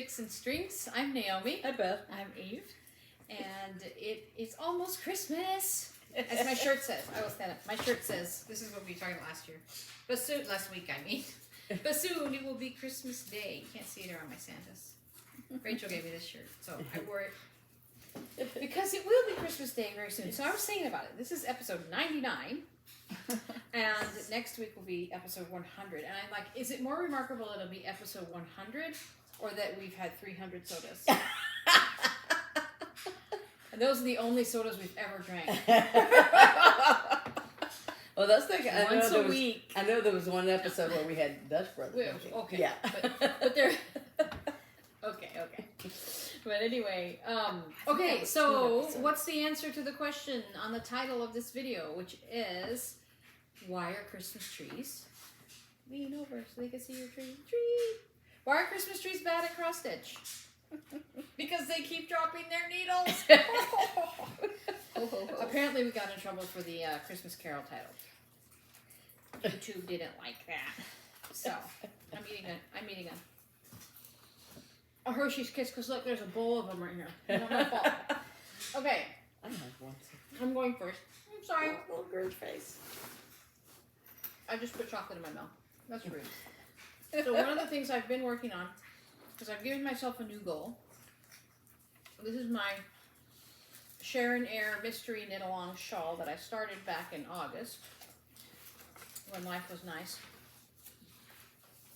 Sticks and Strings. I'm Naomi. Hi, Beth. I'm Eve. And it's almost Christmas. As my shirt says. I will stand up. My shirt says, this is what we talked about last year. But soon, last week I mean. But soon it will be Christmas Day. You can't see it around my Santas. Rachel gave me this shirt, so I wore it. Because it will be Christmas Day very soon. So I was thinking about it. This is episode 99. And next week will be episode 100. And I'm like, is it more remarkable it'll be episode 100 or that we've had 300 sodas? And those are the only sodas we've ever drank. Well, that's like once a week. I know there was one episode where we had Dutch Brothers. Okay. Yeah. But they're okay. But anyway, okay, so what's the answer to the question on the title of this video, which is, why are Christmas trees, lean over so they can see your tree, why are Christmas trees bad at cross stitch? Because they keep dropping their needles. Apparently we got in trouble for the Christmas Carol title. YouTube didn't like that. So, I'm eating a Hershey's Kiss, because look, there's a bowl of them right here. Not my fault. Okay. I have one. I'm going first. I'm sorry. Little girl's face. I just put chocolate in my mouth. That's rude. So one of the things I've been working on, because I've given myself a new goal. This is my Sharon Air Mystery Knit-Along shawl that I started back in August, when life was nice.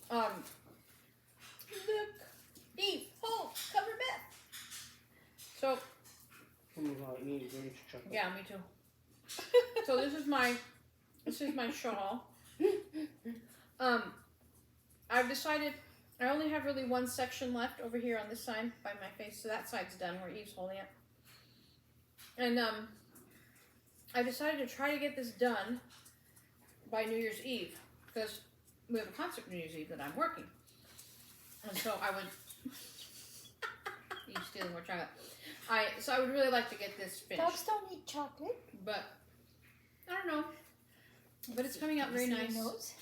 Look. Eve, hold, cover Beth. So, yeah, me too. So this is my shawl. I've decided I only have really one section left over here on this side by my face, so that side's done where Eve's holding it. And I decided to try to get this done by New Year's Eve, because we have a concert New Year's Eve that I'm working. And so I would... You're stealing more chocolate. So I would really like to get this finished. Dogs don't eat chocolate. But, I don't know. But it's coming out very nice.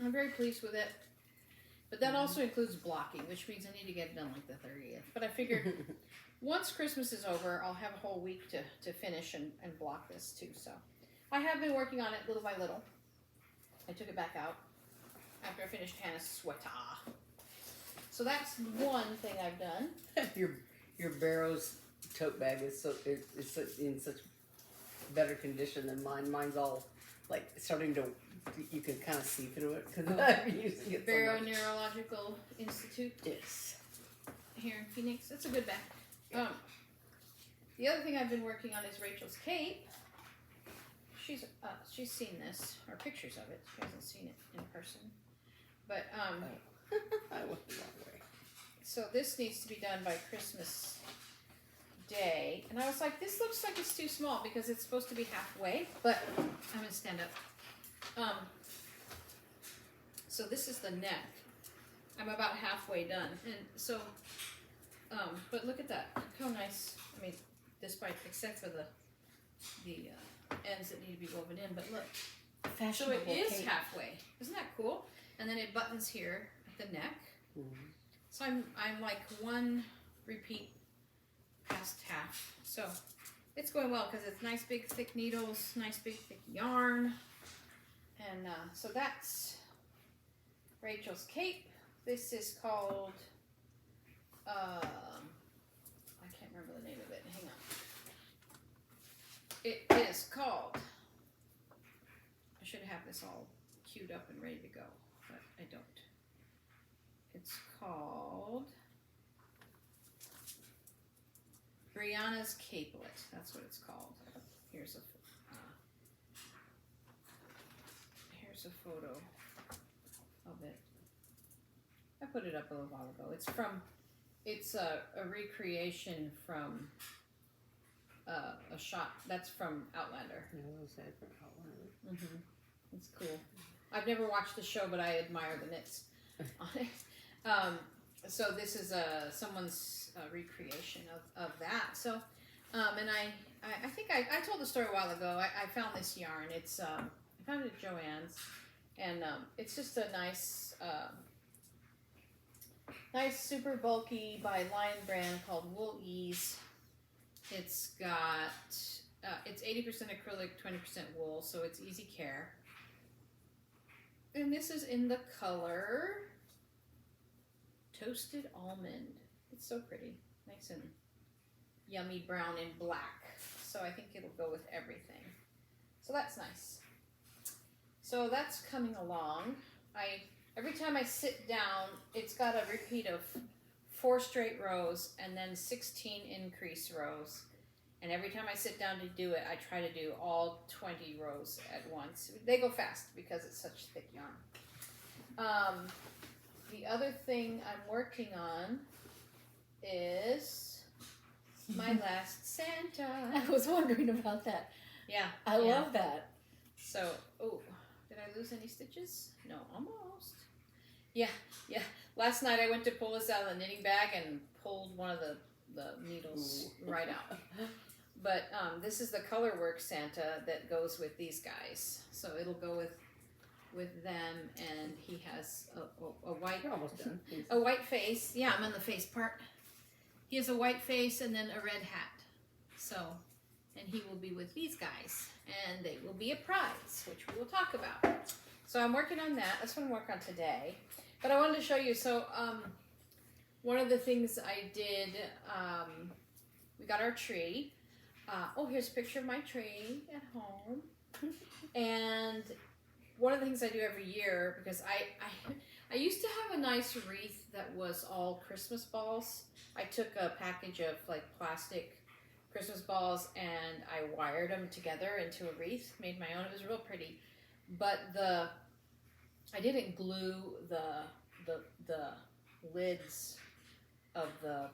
I'm very pleased with it. But that also includes blocking, which means I need to get it done like the 30th. But I figured once Christmas is over, I'll have a whole week to finish and block this too. So I have been working on it little by little. I took it back out after I finished Hannah's sweater. So that's one thing I've done. Your Barrow's tote bag is in such better condition than mine. Mine's all like starting to, you can kind of see through it because I've been using it. Barrow Neurological Institute. Yes. Here in Phoenix. That's a good bag. The other thing I've been working on is Rachel's cape. She's seen this, or pictures of it. She hasn't seen it in person. But I went the wrong way. So this needs to be done by Christmas Day. And I was like, this looks like it's too small because it's supposed to be halfway. But I'm gonna stand up. So this is the neck. I'm about halfway done. And so, but look at that. Look how nice. I mean, despite, except for the ends that need to be woven in, but look. So it is cape. Halfway. Isn't that cool? And then it buttons here at the neck. Mm-hmm. So I'm like one repeat past half. So it's going well because it's nice big thick needles, nice big thick yarn. And so that's Rachel's cape. This is called, I can't remember the name of it. Hang on. It is called, I should have this all queued up and ready to go, but I don't. It's called Brianna's Capelet. That's what it's called. Here's a photo of it. I put it up a little while ago. It's a recreation from a shot that's from Outlander. Mm-hmm. It's cool. I've never watched the show, but I admire the knits on it. So this is someone's recreation of that. So, and I think I told the story a while ago. I found this yarn. It's I found it at Joann's, and it's just a nice Nice, super bulky by Lion brand called Wool Ease. It's got, it's 80% acrylic, 20% wool, so it's easy care. And this is in the color Toasted Almond. It's so pretty. Nice and yummy brown and black. So I think it'll go with everything. So that's nice. So that's coming along. Every time I sit down, it's got a repeat of 4 straight rows and then 16 increase rows. And every time I sit down to do it, I try to do all 20 rows at once. They go fast because it's such thick yarn. The other thing I'm working on is my last Santa. I was wondering about that. Yeah. I love that. So, oh, did I lose any stitches? No, almost. Yeah. Last night I went to pull this out of the knitting bag and pulled one of the needles right out. But this is the color work Santa that goes with these guys. So it'll go with them, and he has a white. You're almost done. A white face. Yeah, I'm on the face part. He has a white face and then a red hat. So, and he will be with these guys, and they will be a prize, which we will talk about. So I'm working on that. That's what I'm working on today. But I wanted to show you. So one of the things I did, we got our tree. Oh, here's a picture of my tree at home. And one of the things I do every year, because I used to have a nice wreath that was all Christmas balls. I took a package of like plastic Christmas balls and I wired them together into a wreath, made my own. It was real pretty. But I didn't glue the lids of the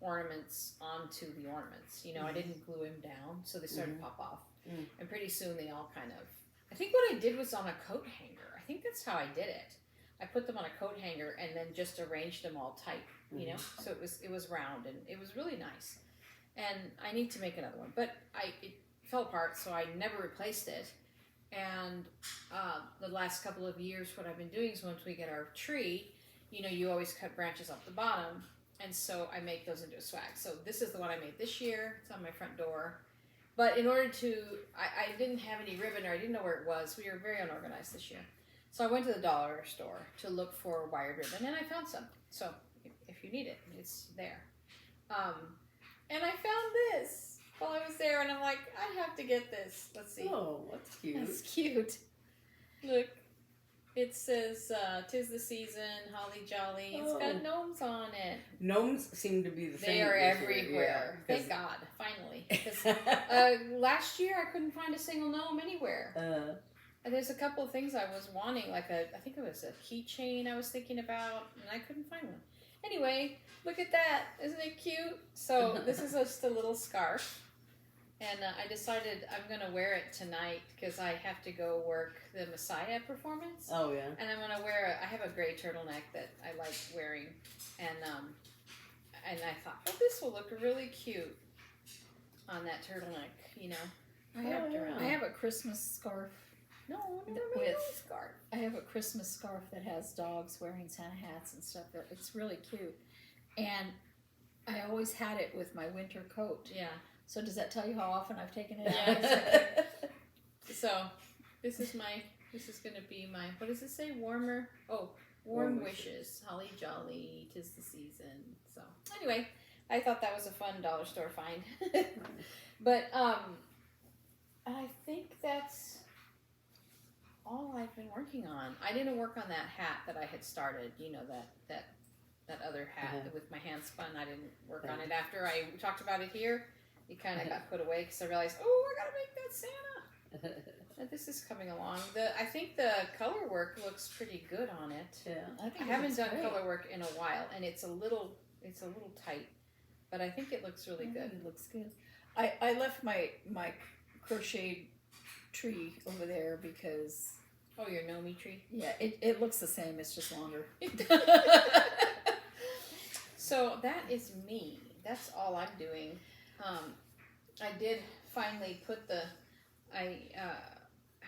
ornaments onto the ornaments. You know, I didn't glue them down, so they started to pop off. And pretty soon they all kind of, I think what I did was on a coat hanger. I think that's how I did it. I put them on a coat hanger and then just arranged them all tight, you know? So it was round and it was really nice. And I need to make another one, but it fell apart, so I never replaced it. And the last couple of years, what I've been doing is once we get our tree, you know, you always cut branches off the bottom. And so I make those into a swag. So this is the one I made this year. It's on my front door. But in order to, I didn't have any ribbon, or I didn't know where it was. We were very unorganized this year. So I went to the dollar store to look for wired ribbon, and I found some. So if you need it, it's there. And I found this while I was there, and I'm like, I have to get this. Let's see. Oh, that's cute. That's cute. Look. It says, 'tis the season, holly jolly. It's got gnomes on it. Gnomes seem to be the same. They are everywhere. Yeah, thank God, finally. Last year I couldn't find a single gnome anywhere. And there's a couple of things I was wanting, like I think it was a keychain I was thinking about, and I couldn't find one. Anyway, look at that. Isn't it cute? So this is just a little scarf. And I decided I'm going to wear it tonight because I have to go work the Messiah performance. Oh, yeah. And I'm going to wear I have a gray turtleneck that I like wearing. And I thought, oh, this will look really cute on that turtleneck, you know, wrapped around. I have a Christmas scarf. No, never made no scarf. I have a Christmas scarf that has dogs wearing Santa hats and stuff. It's really cute. And I always had it with my winter coat. Yeah. So does that tell you how often I've taken it out? So this is going to be my, what does it say? Warmer? Oh, warm wishes. Holly jolly, 'tis the season. So anyway, I thought that was a fun dollar store find. But I think that's all I've been working on. I didn't work on that hat that I had started, you know, that other hat with my hand spun. I didn't work on it after I talked about it here. It kind of got put away because I realized, oh, I gotta make that Santa. But this is coming along. I think the color work looks pretty good on it. Yeah, I haven't done color work in a while, and it's a little tight, but I think it looks really good. It looks good. I left my crocheted tree over there because Oh, your Nomi tree. Yeah, it looks the same. It's just longer. So that is me. That's all I'm doing. I did finally put I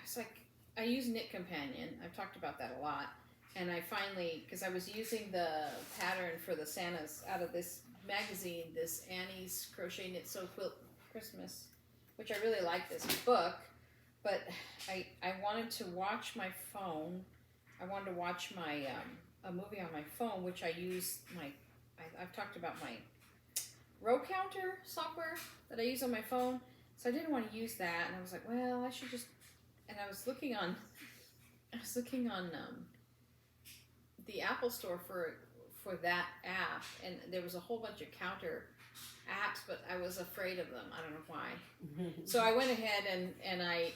was like, I use Knit Companion. I've talked about that a lot. and I finally, because I was using the pattern for the Santas out of this magazine, this Annie's Crochet Knit Sew Quilt Christmas, which I really like this book, but I wanted to watch my phone. I wanted to watch my a movie on my phone, which I use I've talked about my row counter software that I use on my phone, so I didn't want to use that, and I was like, well, I should just, and I was looking on the Apple Store for that app, and there was a whole bunch of counter apps, but I was afraid of them. I don't know why. So I went ahead and I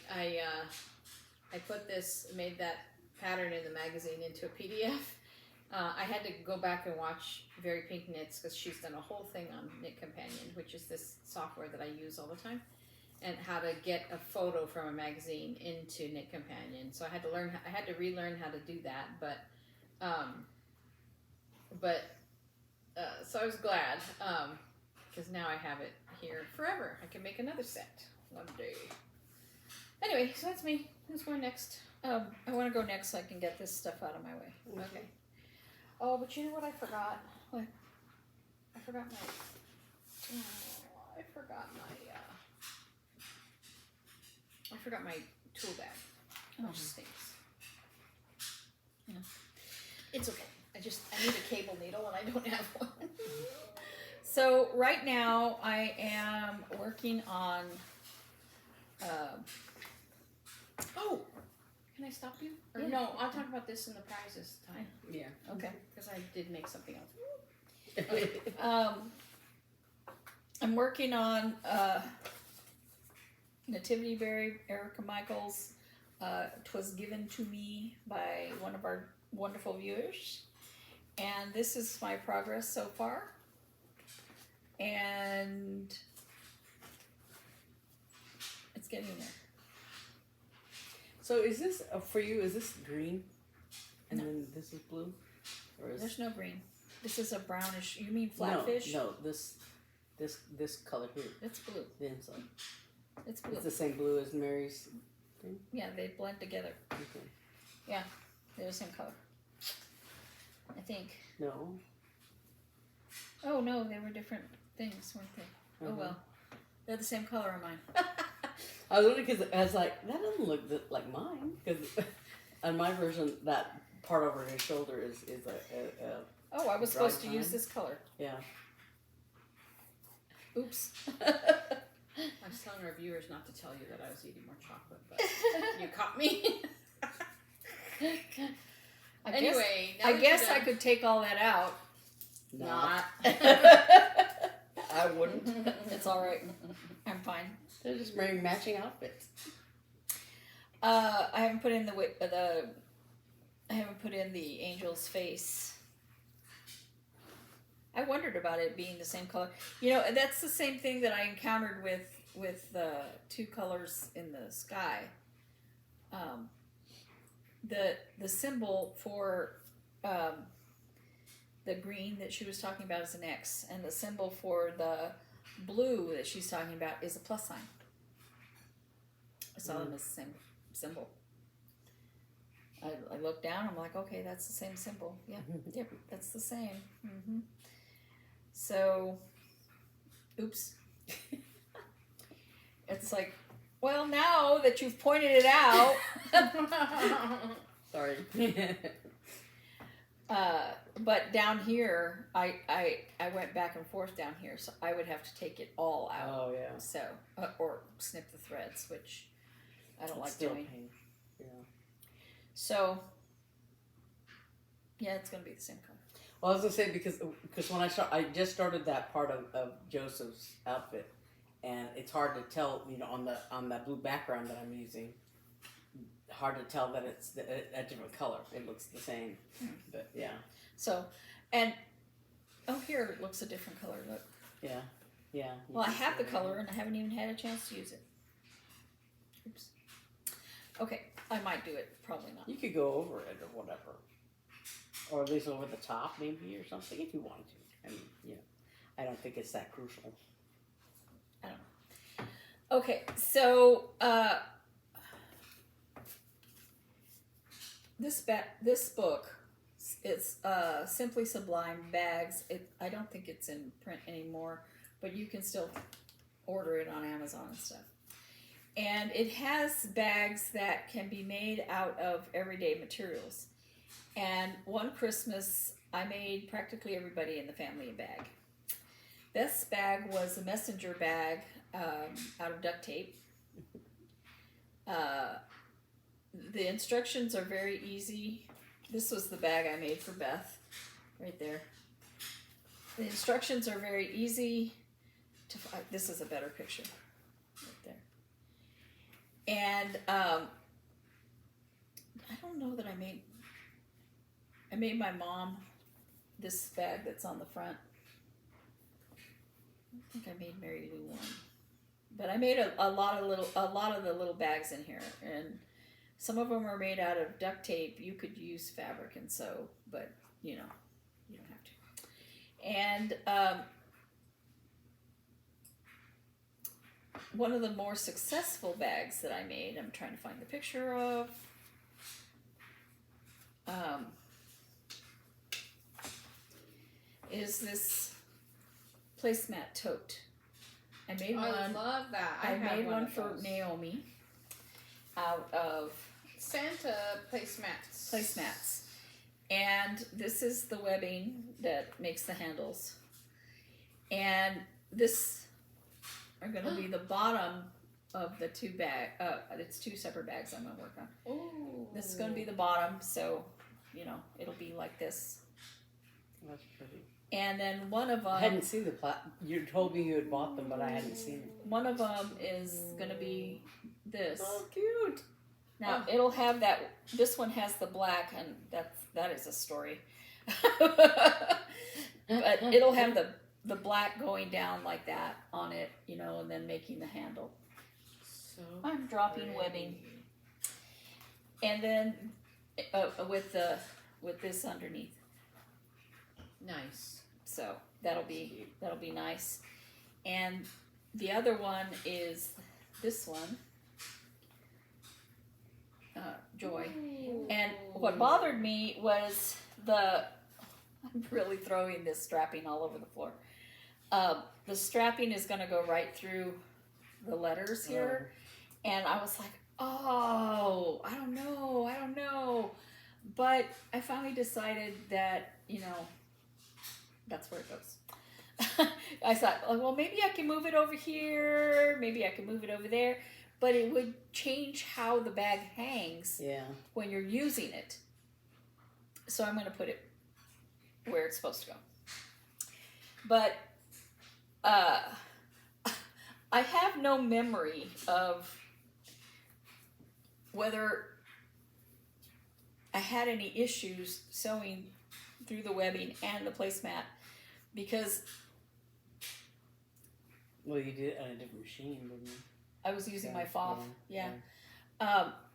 made that pattern in the magazine into a PDF. I had to go back and watch Very Pink Knits because she's done a whole thing on Knit Companion, which is this software that I use all the time, and how to get a photo from a magazine into Knit Companion. So I had to relearn how to do that, so I was glad, because now I have it here forever. I can make another set one day. Anyway, so that's me. Who's going next? I want to go next so I can get this stuff out of my way. Okay. Oh, but you know what I forgot? What? I forgot my tool bag. Oh. Which stinks. Yeah. It's okay. I need a cable needle and I don't have one. So right now I am working on. Oh, can I stop you? Or Yeah. no, I'll talk about this in the prizes time. Yeah. Okay. Because I did make something else. I'm working on Nativity Berry, Erica Michaels. 'Twas given to me by one of our wonderful viewers. And this is my progress so far. And it's getting there. So is this for you? Is this green, and No. then this is blue, or is There's no green. This is a brownish. You mean flatfish? No, this color here, It's blue. the inside. It's blue. It's the same blue as Mary's thing. Yeah, they blend together. Okay. They're the same color. I think. No. Oh no, they were different things, weren't they? Oh well. They're the same color on mine. I was wondering because I was like, that doesn't look like mine. Because on my version, that part over his shoulder is a Oh, I was supposed to Dry use time. this color. yeah. Oops. I was telling our viewers not to tell you that I was eating more chocolate, but you caught me. Anyway, now I that guess you're I done- could take all that out. Not. I wouldn't. It's all right. I'm fine. They're just wearing matching outfits. I haven't put in I haven't put in the angel's face. I wondered about it being the same color. You know, that's the same thing that I encountered with the two colors in the sky. The symbol for the green that she was talking about is an X, and the symbol for the blue that she's talking about is a plus sign. I saw them as the same symbol. I looked down, I'm like, okay, that's the same symbol. Yeah, yep, that's the same. So, oops. It's like, well, now that you've pointed it out. Sorry. But down here, I went back and forth down here, so I would have to take it all out. Oh yeah. So, or snip the threads, which I don't like Still doing. pain. Yeah. So, yeah, it's gonna be the same color. Well, I was gonna say because when I just started that part of Joseph's outfit, and it's hard to tell, you know, on that blue background that I'm using. Hard to tell that it's a different color. It looks the same, but yeah. So, and here it looks a different color. Look. Yeah. Yeah. Well, I have the color and I haven't even had a chance to use it. Oops. Okay, I might do it. Probably not. You could go over it or whatever, or at least over the top maybe or something if you wanted to. I mean, you know, I don't think it's that crucial. I don't know. Okay, so this book It's Simply Sublime bags. I don't think it's in print anymore, but you can still order it on Amazon and stuff. And it has bags that can be made out of everyday materials. And one Christmas, I made practically everybody in the family a bag. This bag was a messenger bag out of duct tape. The instructions are very easy. This was the bag I made for Beth, right there. The instructions are very easy to find. This is a better picture, right there. And I don't know that I made my mom this bag that's on the front. I don't think I made Mary Lou one, but I made a lot of the little bags in here, and some of them are made out of duct tape. You could use fabric and sew, but you know, you don't have to. And one of the more successful bags that I made, I'm trying to find the picture of. Is this placemat tote. I made one. I love that. I made one for those. Naomi out of Santa placemats. placemats. And this is the webbing that makes the handles. And this are going to be the bottom of the two it's two separate bags I'm going to work on. Ooh. This is going to be the bottom, so, you know, it'll be like this. That's pretty. And then one of them... I hadn't seen the you told me you had bought them, but I hadn't seen them. One of them is going to be this. Oh, cute. Now, it'll have that... This one has the black, and that is a story. But it'll have the black going down like that on it, you know, and then making the handle. So I'm dropping webbing. And then with this underneath. Nice. So that'll be nice. And the other one is this one, Joy. Ooh. And what bothered me was I'm really throwing this strapping all over the floor. The strapping is going to go right through the letters here. And I was like, oh, I don't know. But I finally decided that, you know, that's where it goes. I thought, oh, well, maybe I can move it over here. Maybe I can move it over there. But it would change how the bag hangs when you're using it. So I'm going to put it where it's supposed to go. But I have no memory of whether I had any issues sewing through the webbing and the placemat, because well, you did it on a different machine, didn't you? I was using my FOF.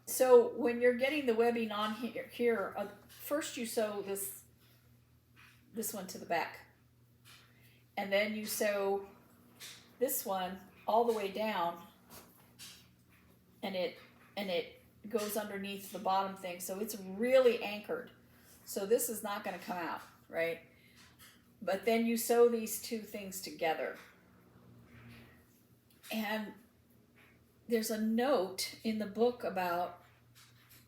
So when you're getting the webbing on here, first you sew this one to the back, and then you sew this one all the way down, and it goes underneath the bottom thing, so it's really anchored. So this is not going to come out, right? But then you sew these two things together. And there's a note in the book about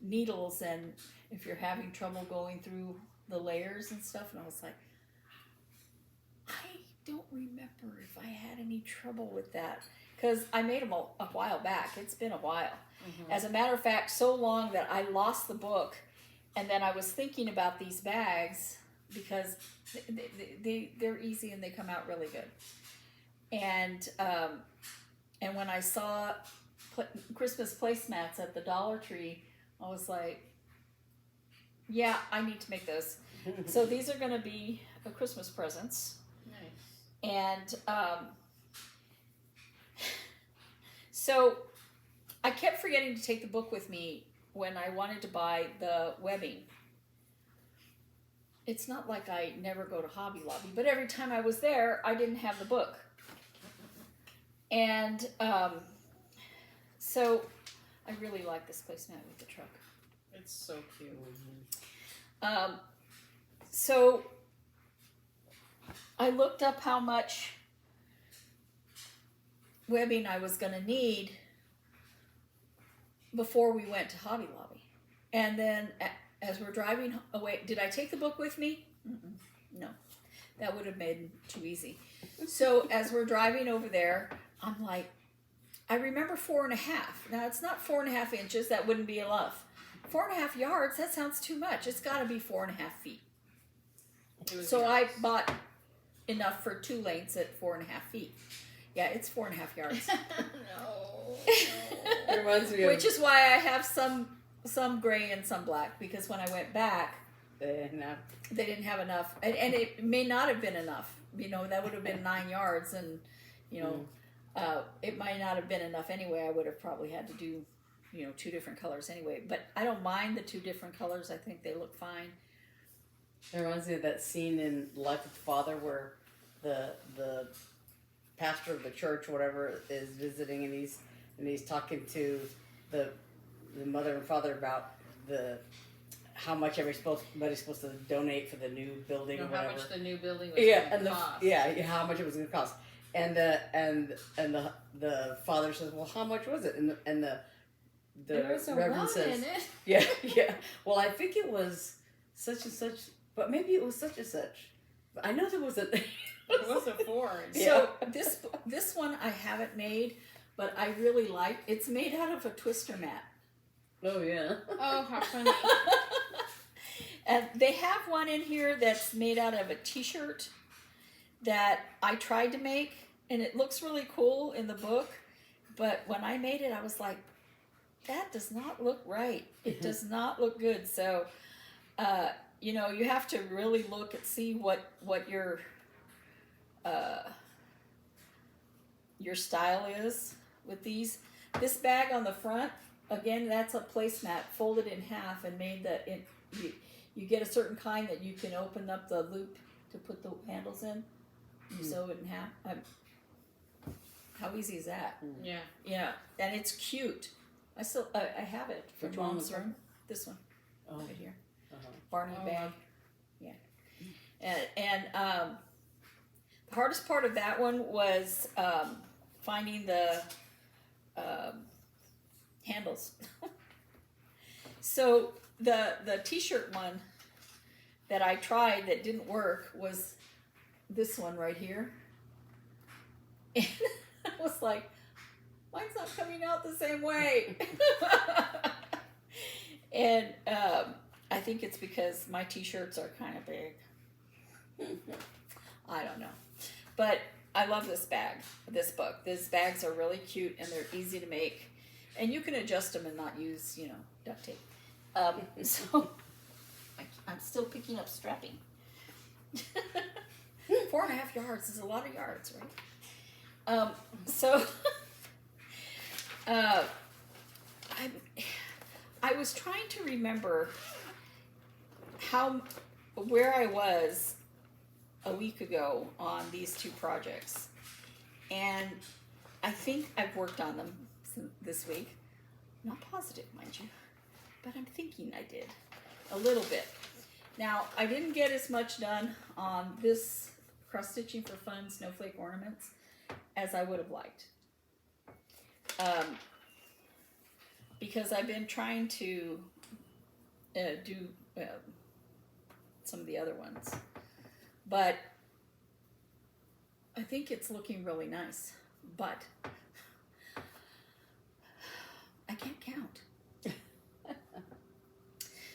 needles and if you're having trouble going through the layers and stuff. And I was like, I don't remember if I had any trouble with that. Because I made them a while back. It's been a while. Mm-hmm. As a matter of fact, so long that I lost the book. And then I was thinking about these bags because they're easy and they come out really good. And when I saw Christmas placemats at the Dollar Tree, I was like, yeah, I need to make those. So these are going to be Christmas presents. Nice. And so I kept forgetting to take the book with me when I wanted to buy the webbing. It's not like I never go to Hobby Lobby, but every time I was there, I didn't have the book. And so I really like this placemat with the truck. It's so cute. So I looked up how much webbing I was going to need before we went to Hobby Lobby. And then as we're driving away, did I take the book with me? Mm-mm. No, that would have made it too easy. So as we're driving over there, I'm like, I remember 4.5. Now it's not 4.5 inches. That wouldn't be enough. 4.5 yards. That sounds too much. It's got to be 4.5 feet. So I bought enough for 2 lengths at 4.5 feet. Yeah, it's 4.5 yards. No. It reminds me of. Which is why I have some gray and some black, because when I went back, No. they didn't have enough, and it may not have been enough. You know, that would have been 9 yards, and you know, it might not have been enough anyway. I would have probably had to do, you know, 2 different colors anyway. But I don't mind the 2 different colors. I think they look fine. It reminds me of that scene in Life of the Father where the pastor of the church, or whatever, is visiting, and he's talking to the mother and father about how much everybody's supposed to donate for the new building, You know, or whatever. how much the new building was and going to cost. how much it was going to cost, and the father says, well, how much was it? And the There was a reverend rum says, in it. yeah. Well, I think it was such and such, but maybe it was such and such. But I know there was a. It was a foreign. So this one I haven't made, but I really like. It's made out of a twister mat. Oh yeah. Oh, how funny. And they have one in here that's made out of a t-shirt that I tried to make, and it looks really cool in the book, but when I made it, I was like, that does not look right. It does not look good. So, you know, you have to really look and see what your style is with these. This bag on the front, again, that's a placemat folded in half and made that you get a certain kind that you can open up the loop to put the handles in. You sew it in half. How easy is that? Yeah. Yeah, and it's cute. I have it for Which one Mom's was that? room. This one, Oh. right here, Uh-huh. Barney Oh, bag. Yeah, and the hardest part of that one was finding the handles. So the t-shirt one that I tried that didn't work was this one right here. And I was like, mine's not coming out the same way. And I think it's because my t-shirts are kind of big. I don't know. But I love this book. These bags are really cute and they're easy to make. And you can adjust them and not use, you know, duct tape. So I'm still picking up strapping. 4.5 yards is a lot of yards, right? I was trying to remember where I was a week ago on these 2 projects, and I think I've worked on them this week. Not positive, mind you, but I'm thinking I did a little bit. Now, I didn't get as much done on this cross-stitching for fun snowflake ornaments as I would have liked. Because I've been trying to do some of the other ones. But I think it's looking really nice. But I can't count.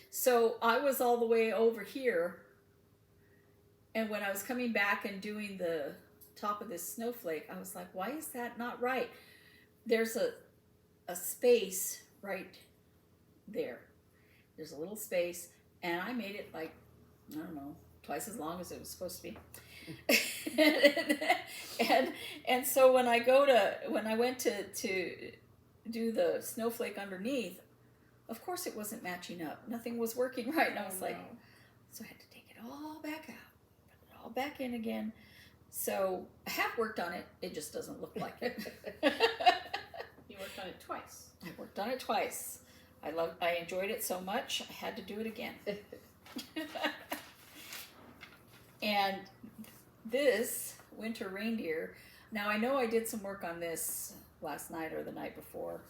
So I was all the way over here, and when I was coming back and doing the top of this snowflake, I was like, why is that not right? There's a space right there. There's a little space, and I made it like, I don't know, twice as long as it was supposed to be. and so when I went to do the snowflake underneath, of course it wasn't matching up. Nothing was working right. And I was like, so I had to take it all back out, put it all back in again. So I have worked on it. It just doesn't look like it. You worked on it twice. I worked on it twice. I enjoyed it so much, I had to do it again. And this winter reindeer, now I know I did some work on this last night or the night before,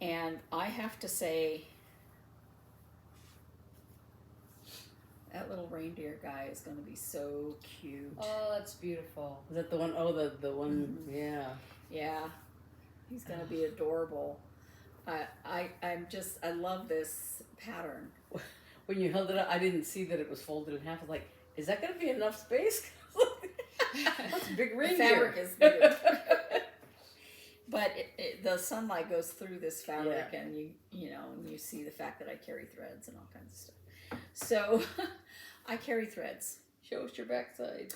and I have to say that little reindeer guy is going to be so cute. Oh, that's beautiful. Is that the one? Oh, the one. Yeah. Yeah, he's going to be adorable. I love this pattern. When you held it up, I didn't see that it was folded in half. I was like, is that going to be enough space? That's a big The reindeer. fabric is big. But the sunlight goes through this fabric, Yeah. and you know, and you see the fact that I carry threads and all kinds of stuff. So I carry threads. Show us your backside.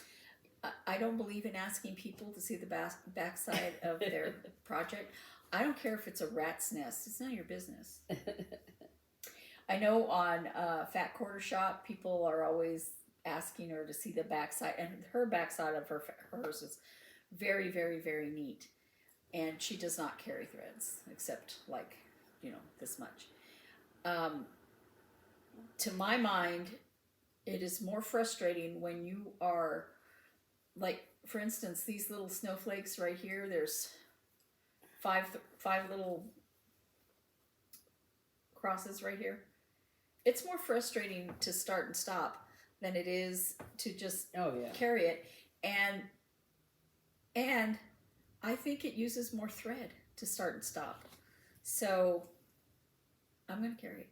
I don't believe in asking people to see the backside of their project. I don't care if it's a rat's nest. It's none of your business. I know on Fat Quarter Shop, people are always asking her to see the backside, and her backside of hers is very, very, very neat. And she does not carry threads, except like, you know, this much. To my mind, it is more frustrating when you are, like, for instance, these little snowflakes right here, there's five little crosses right here. It's more frustrating to start and stop than it is to just carry it. And I think it uses more thread to start and stop. So I'm going to carry it.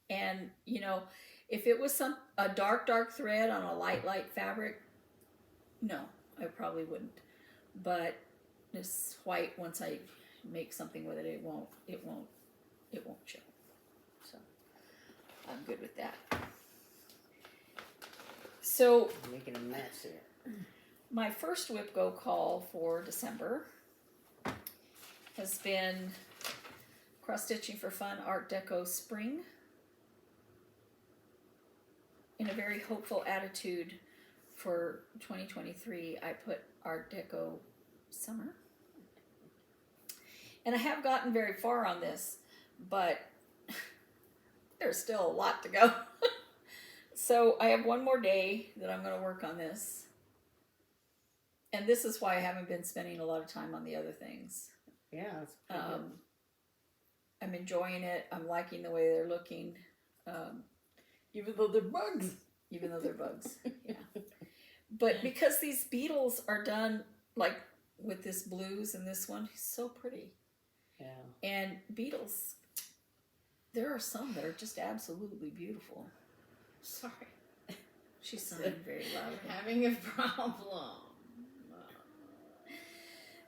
And, you know, if it was a dark thread on a light fabric, no, I probably wouldn't. But this white, once I make something with it, it won't show. So I'm good with that. So I'm making a mess here. my first WIP-GO call for December has been cross-stitching for fun Art Deco spring. In a very hopeful attitude for 2023, I put Art Deco summer. And I have gotten very far on this, but there's still a lot to go. So I have one more day that I'm going to work on this. And this is why I haven't been spending a lot of time on the other things. Yeah, that's pretty good. I'm enjoying it. I'm liking the way they're looking. Even though they're bugs. Even though they're bugs, yeah. But because these beetles are done, like, with this blues and this one, he's so pretty. Yeah. And beetles, there are some that are just absolutely beautiful. Sorry. She's sighing very loudly. Having a problem.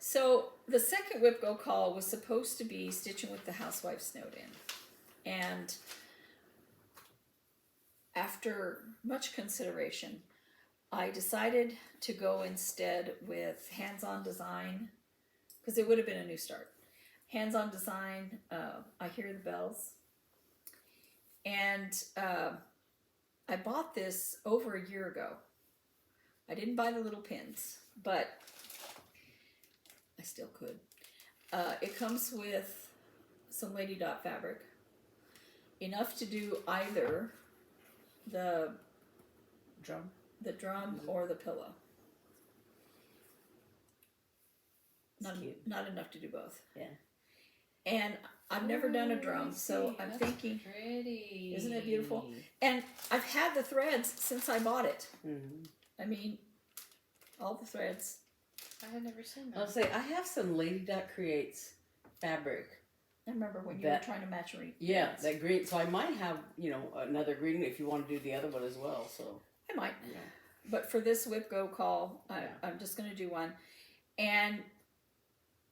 So the second WIP-GO call was supposed to be Stitching with the Housewife Snowed In. And after much consideration, I decided to go instead with hands-on design, because it would have been a new start. Hands-on design, I Hear the Bells. And I bought this over a year ago. I didn't buy the little pins, but I still could. It comes with some Lady Dot fabric, enough to do either the drum or the pillow. Not enough to do both. Yeah. And I've never done a drum, so I'm thinking, Pretty. isn't it beautiful? And I've had the threads since I bought it. Mm-hmm. I mean, all the threads. I had never seen that. I'll say I have some Lady Dot Creates fabric. I remember when you were trying to match read. Yeah, that green. So I might have, you know, another green if you want to do the other one as well. So I might. yeah. But for this WIP-GO call, Yeah. I'm just going to do one. And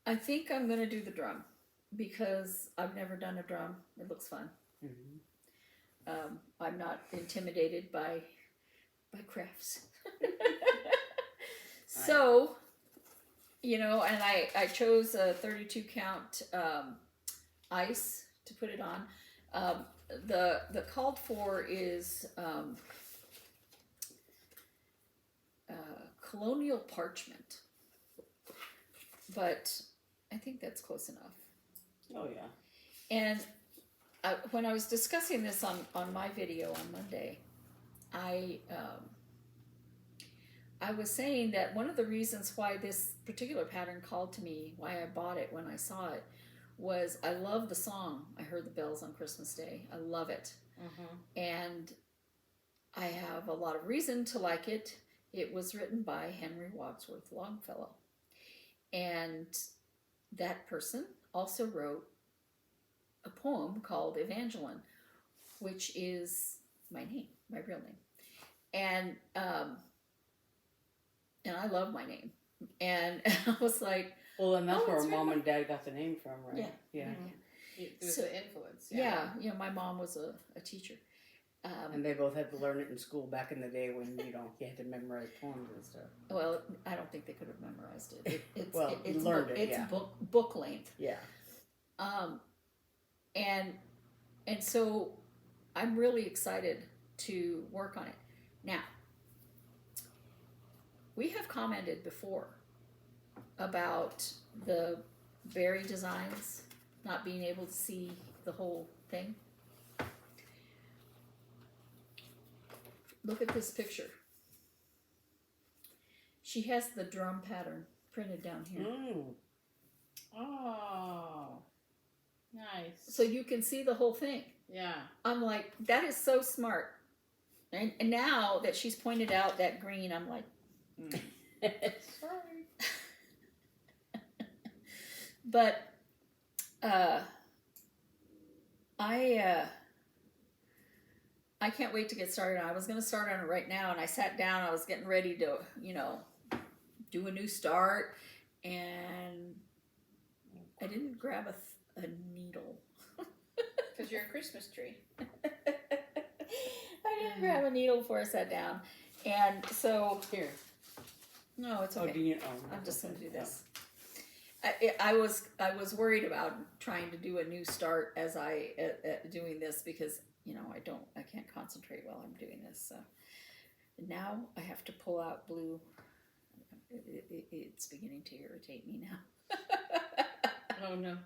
I think I'm going to do the drum because I've never done a drum. It looks fun. Mm-hmm. I'm not intimidated by crafts. So, you know, and I chose a 32 count ice to put it on. The called for is colonial parchment, but I think that's close enough. Oh yeah. And when I was discussing this on my video on Monday, I was saying that one of the reasons why this particular pattern called to me, why I bought it when I saw it, was I love the song I Heard the Bells on Christmas Day. I love it. And I have a lot of reason to like it. It was written by Henry Wadsworth Longfellow. And that person also wrote a poem called Evangeline, which is my name, my real name. And I love my name. And I was like, well, and that's Oh, where it's mom right. and dad got the name from, right? Yeah. It was So- the influence. Yeah, you know, my mom was a teacher. And they both had to learn it in school back in the day when, you know, you had to memorize poems and stuff. Well, I don't think they could have memorized it. It's Well, it's learned book, it, it's yeah. book length. Yeah. And so I'm really excited to work on it. Now, we have commented before about the berry designs not being able to see the whole thing. Look at this picture. She has the drum pattern printed down here. Oh, nice. So you can see the whole thing. Yeah. I'm like, that is so smart. And now that she's pointed out that green, I'm like, Sorry. but I can't wait to get started on it. I was going to start on it right now, and I sat down. I was getting ready to, you know, do a new start, and I didn't grab a needle. Because you're a Christmas tree. I didn't grab a needle before I sat down, and so Here. no, it's Oh, okay. do you? Oh, I'm just okay. going to do this. I was worried about trying to do a new start as I doing this because you know I can't concentrate while I'm doing this. So now I have to pull out blue. It's beginning to irritate me now. Oh no.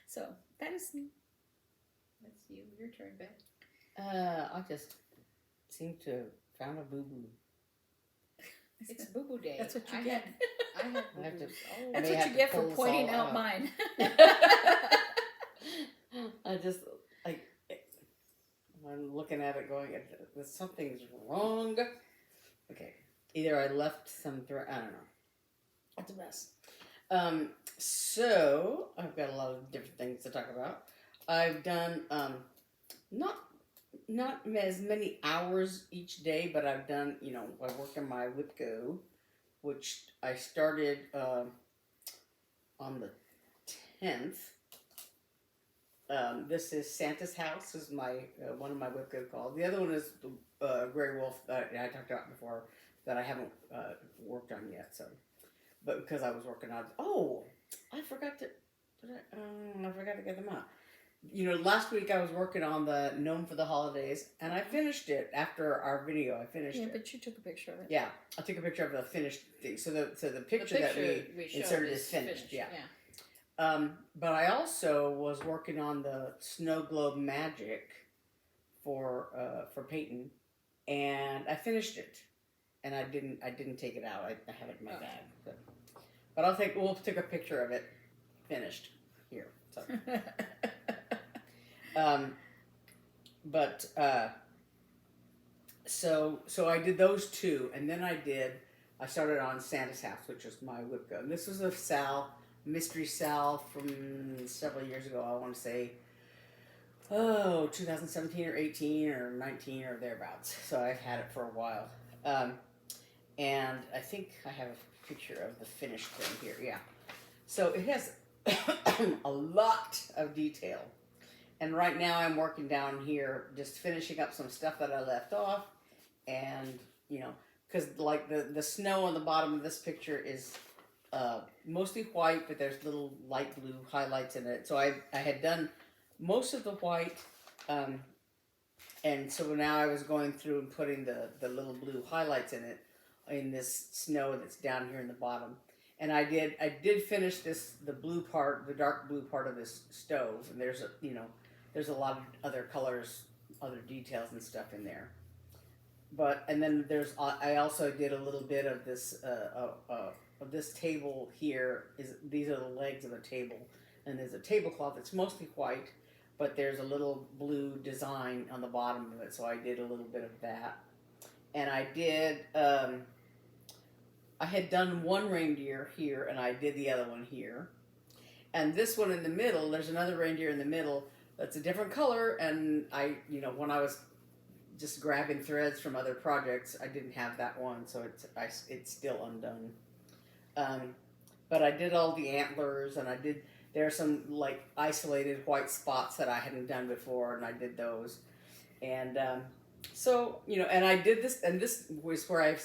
So that is me. That's you. Your turn, Beth. I just seem to have found a boo boo. It's Boo Boo Day. That's what you I get. I had I have to- boo-boos. Oh, That's may what have you to get for pull this pointing all out out. mine. I just like I'm looking at it going, something's wrong. Okay, either I left some thread. I don't know. That's a mess. So I've got a lot of different things to talk about. I've done not as many hours each day, but I've done, you know, I work on my WIP-GO, which I started on the 10th. This is Santa's House, is my one of my WIP-GO calls. The other one is Grey Wolf that I talked about before that I haven't worked on yet. So, but because I was working on, I forgot to get them out. You know, last week I was working on the Gnome for the Holidays, and I finished it after our video. I finished Yeah, it. but you took a picture of it. Yeah, I took a picture of the finished thing. So the picture, the that picture we showed inserted is is finished. Yeah. Yeah. But I also was working on the Snow Globe Magic for Peyton, and I finished it, and I didn't take it out. I have it in my bag, but we'll take a picture of it finished here. So so I did those two, and then I started on Santa's House, which was my WIP-GO. And this was a SAL, mystery SAL from several years ago. I want to say, 2017 or 18 or 19 or thereabouts. So I've had it for a while. And I think I have a picture of the finished thing here. Yeah. So it has a lot of detail. And right now I'm working down here, just finishing up some stuff that I left off. And, you know, because like the snow on the bottom of this picture is mostly white, but there's little light blue highlights in it. So I had done most of the white, and so now I was going through and putting the little blue highlights in it, in this snow that's down here in the bottom. And I did finish the blue part, the dark blue part of this stove, and there's a lot of other colors, other details and stuff in there. but and then there's I also did a little bit of this table here. These are the legs of a table, and there's a tablecloth that's mostly white, but there's a little blue design on the bottom of it. So I did a little bit of that, and I did. I had done one reindeer here, and I did the other one here, and this one in the middle. There's another reindeer in the middle that's a different color, and when I was just grabbing threads from other projects, I didn't have that one, so it's still undone. But I did all the antlers, and there are some like isolated white spots that I hadn't done before, and I did those. And and I did this, and this was where I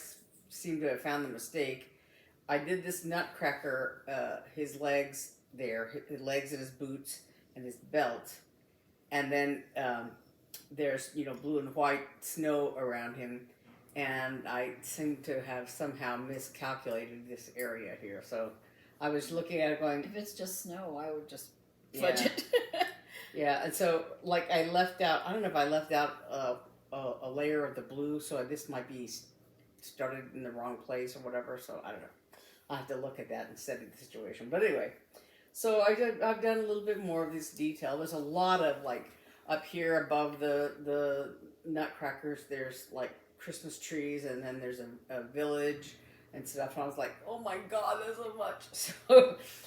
seem to have found the mistake. I did this nutcracker, his legs there, his legs and his boots and his belt, and then there's blue and white snow around him, and I seem to have somehow miscalculated this area here. So I was looking at it going, if it's just snow, I would just fudge it. Yeah, and so like I left out, I don't know if I left out a layer of the blue, so this might be started in the wrong place or whatever, so I don't know. I'll have to look at that and study the situation. But anyway, so I've done a little bit more of this detail. There's a lot of like up here above the nutcrackers, there's like Christmas trees, and then there's a village and stuff. And I was like, oh my God, there's so much.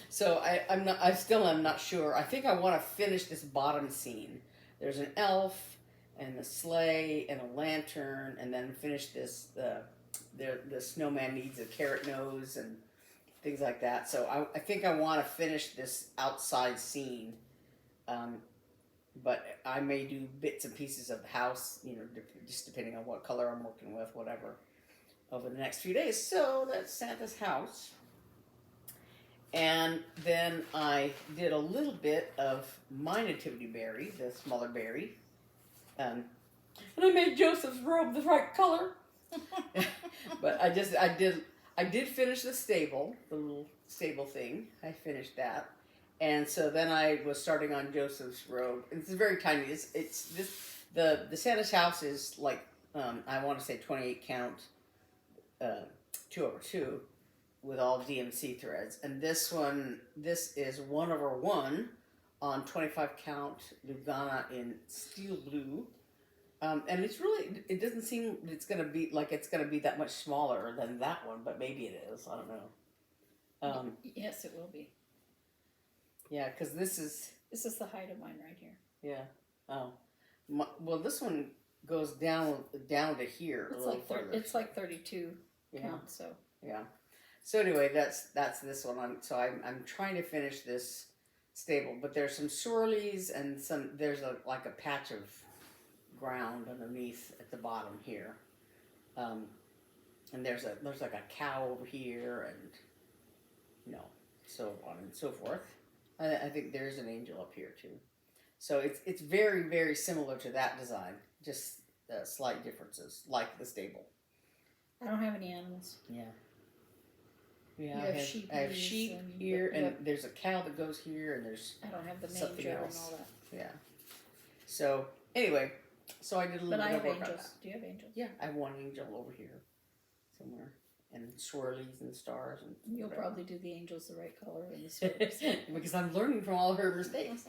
So I still am not sure. I think I want to finish this bottom scene. There's an elf and a sleigh and a lantern, and then finish this. The snowman needs a carrot nose and things like that. So I think I want to finish this outside scene. But I may do bits and pieces of the house, just depending on what color I'm working with, whatever, over the next few days. So that's Santa's house. And then I did a little bit of my nativity berry, the smaller berry. And I made Joseph's robe the right color. But I did finish the stable, the little stable thing. I finished that. And so then I was starting on Joseph's robe. It's very tiny. The Santa's house is like, I want to say 28 count, 2/2 with all DMC threads. And this is 1/1 on 25 count Lugana in steel blue. And it doesn't seem it's going to be that much smaller than that one, but maybe it is. I don't know. Yes, it will be. Yeah, because this is the height of mine right here. Yeah. Oh. Well, this one goes down to here a little further. It's like 32 count. So. Yeah. So anyway, that's this one. I'm trying to finish this stable, but there's some swirlies and there's a patch of ground underneath at the bottom here, and there's like a cow over here, and so on and so forth. I think there's an angel up here too. So it's very, very similar to that design, just slight differences, like the stable. I don't have any animals. Yeah. Yeah, I have sheep here, and there's a cow that goes here, and there's I don't have the something manger and else. all that. Yeah. So anyway, so I did a little bit of work on that. Do you have angels? Yeah, I have one angel over here somewhere, and swirlies and stars, and You'll whatever. probably do the angels the right color and the swirlies. Because I'm learning from all her mistakes.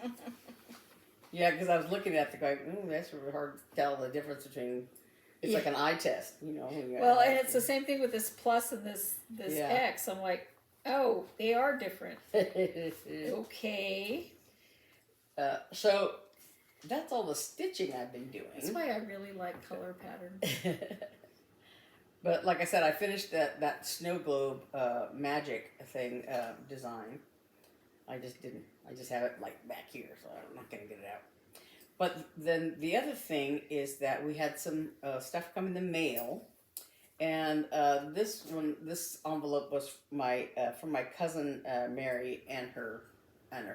Yeah, because I was looking at the guy. That's really hard to tell the difference between. It's like an eye test, Well, and it's the same thing with this plus and this X. I'm like, oh, they are different. Okay. So that's all the stitching I've been doing. That's why I really like color pattern. But like I said, I finished that snow globe magic thing design. I just have it like back here, so I'm not gonna get it out. But then the other thing is that we had some stuff come in the mail, and this envelope was from my cousin Mary and her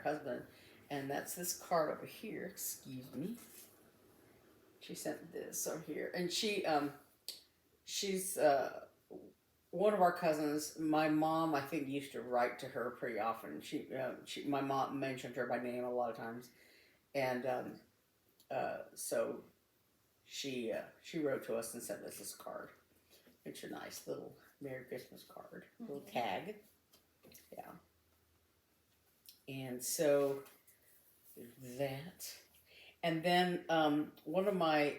husband, and that's this card over here. Excuse me. She sent this over here, and she's one of our cousins. My mom, I think, used to write to her pretty often. My mom mentioned her by name a lot of times, and so she wrote to us and sent us this card. It's a nice little Merry Christmas card, little tag. Yeah. And so that, and then one of my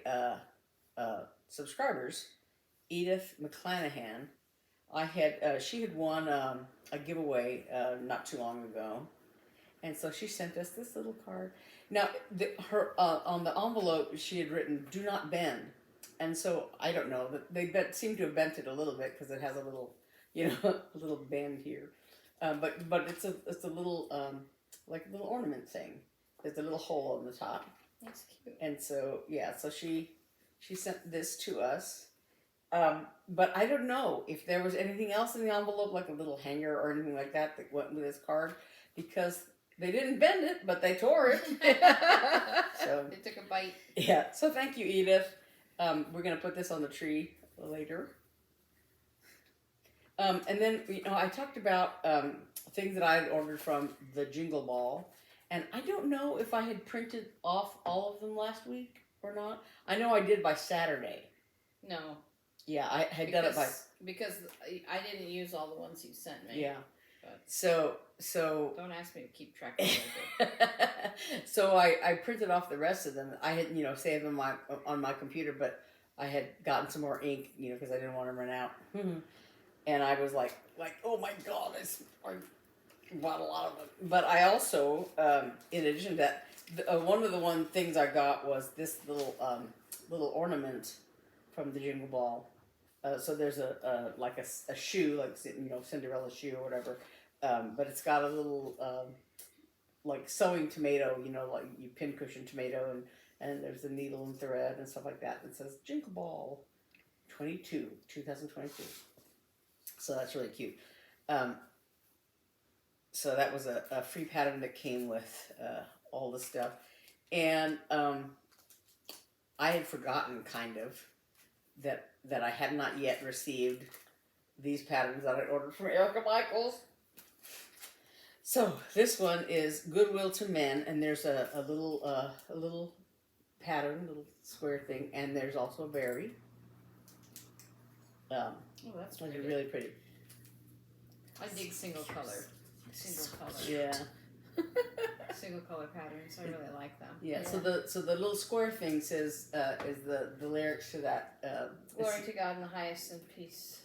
subscribers, Edith McClanahan, she had won a giveaway not too long ago, and so she sent us this little card. Now, her on the envelope she had written "Do not bend," and so I don't know that they seem to have bent it a little bit because it has a little, a little bend here, but it's a little like a little ornament thing. There's a little hole on the top. That's cute. And so so she sent this to us. But I don't know if there was anything else in the envelope, like a little hanger or anything like that went with this card, because they didn't bend it, but they tore it. So they took a bite. Yeah. So thank you, Edith. We're gonna put this on the tree later. And then I talked about things that I had ordered from the Jingle Ball, and I don't know if I had printed off all of them last week or not. I know I did by Saturday. No. Yeah, I had done it by... Because I didn't use all the ones you sent me. Yeah. But so... Don't ask me to keep track of it. So I printed off the rest of them. I had, saved them on my computer, but I had gotten some more ink, because I didn't want to run out. And I was like, oh my God, I bought a lot of them. But I also, in addition to that, one of the things I got was this little ornament from the Jingle Ball. So there's a shoe, like Cinderella's shoe or whatever, but it's got a little like sewing tomato, like you pincushion tomato, and there's a needle and thread and stuff like that. It says Jingle Ball 2022. So that's really cute. So that was a free pattern that came with all the stuff, and I had forgotten kind of that I had not yet received these patterns that I ordered from Erica Michaels. So this one is Goodwill to Men, and there's a little pattern, little square thing, and there's also a berry. Oh, that's pretty. Really pretty. I dig single color. Yeah. Single color patterns. I really like them. Yeah. So the little square thing says is the lyrics to that. Glory to God in the highest, and peace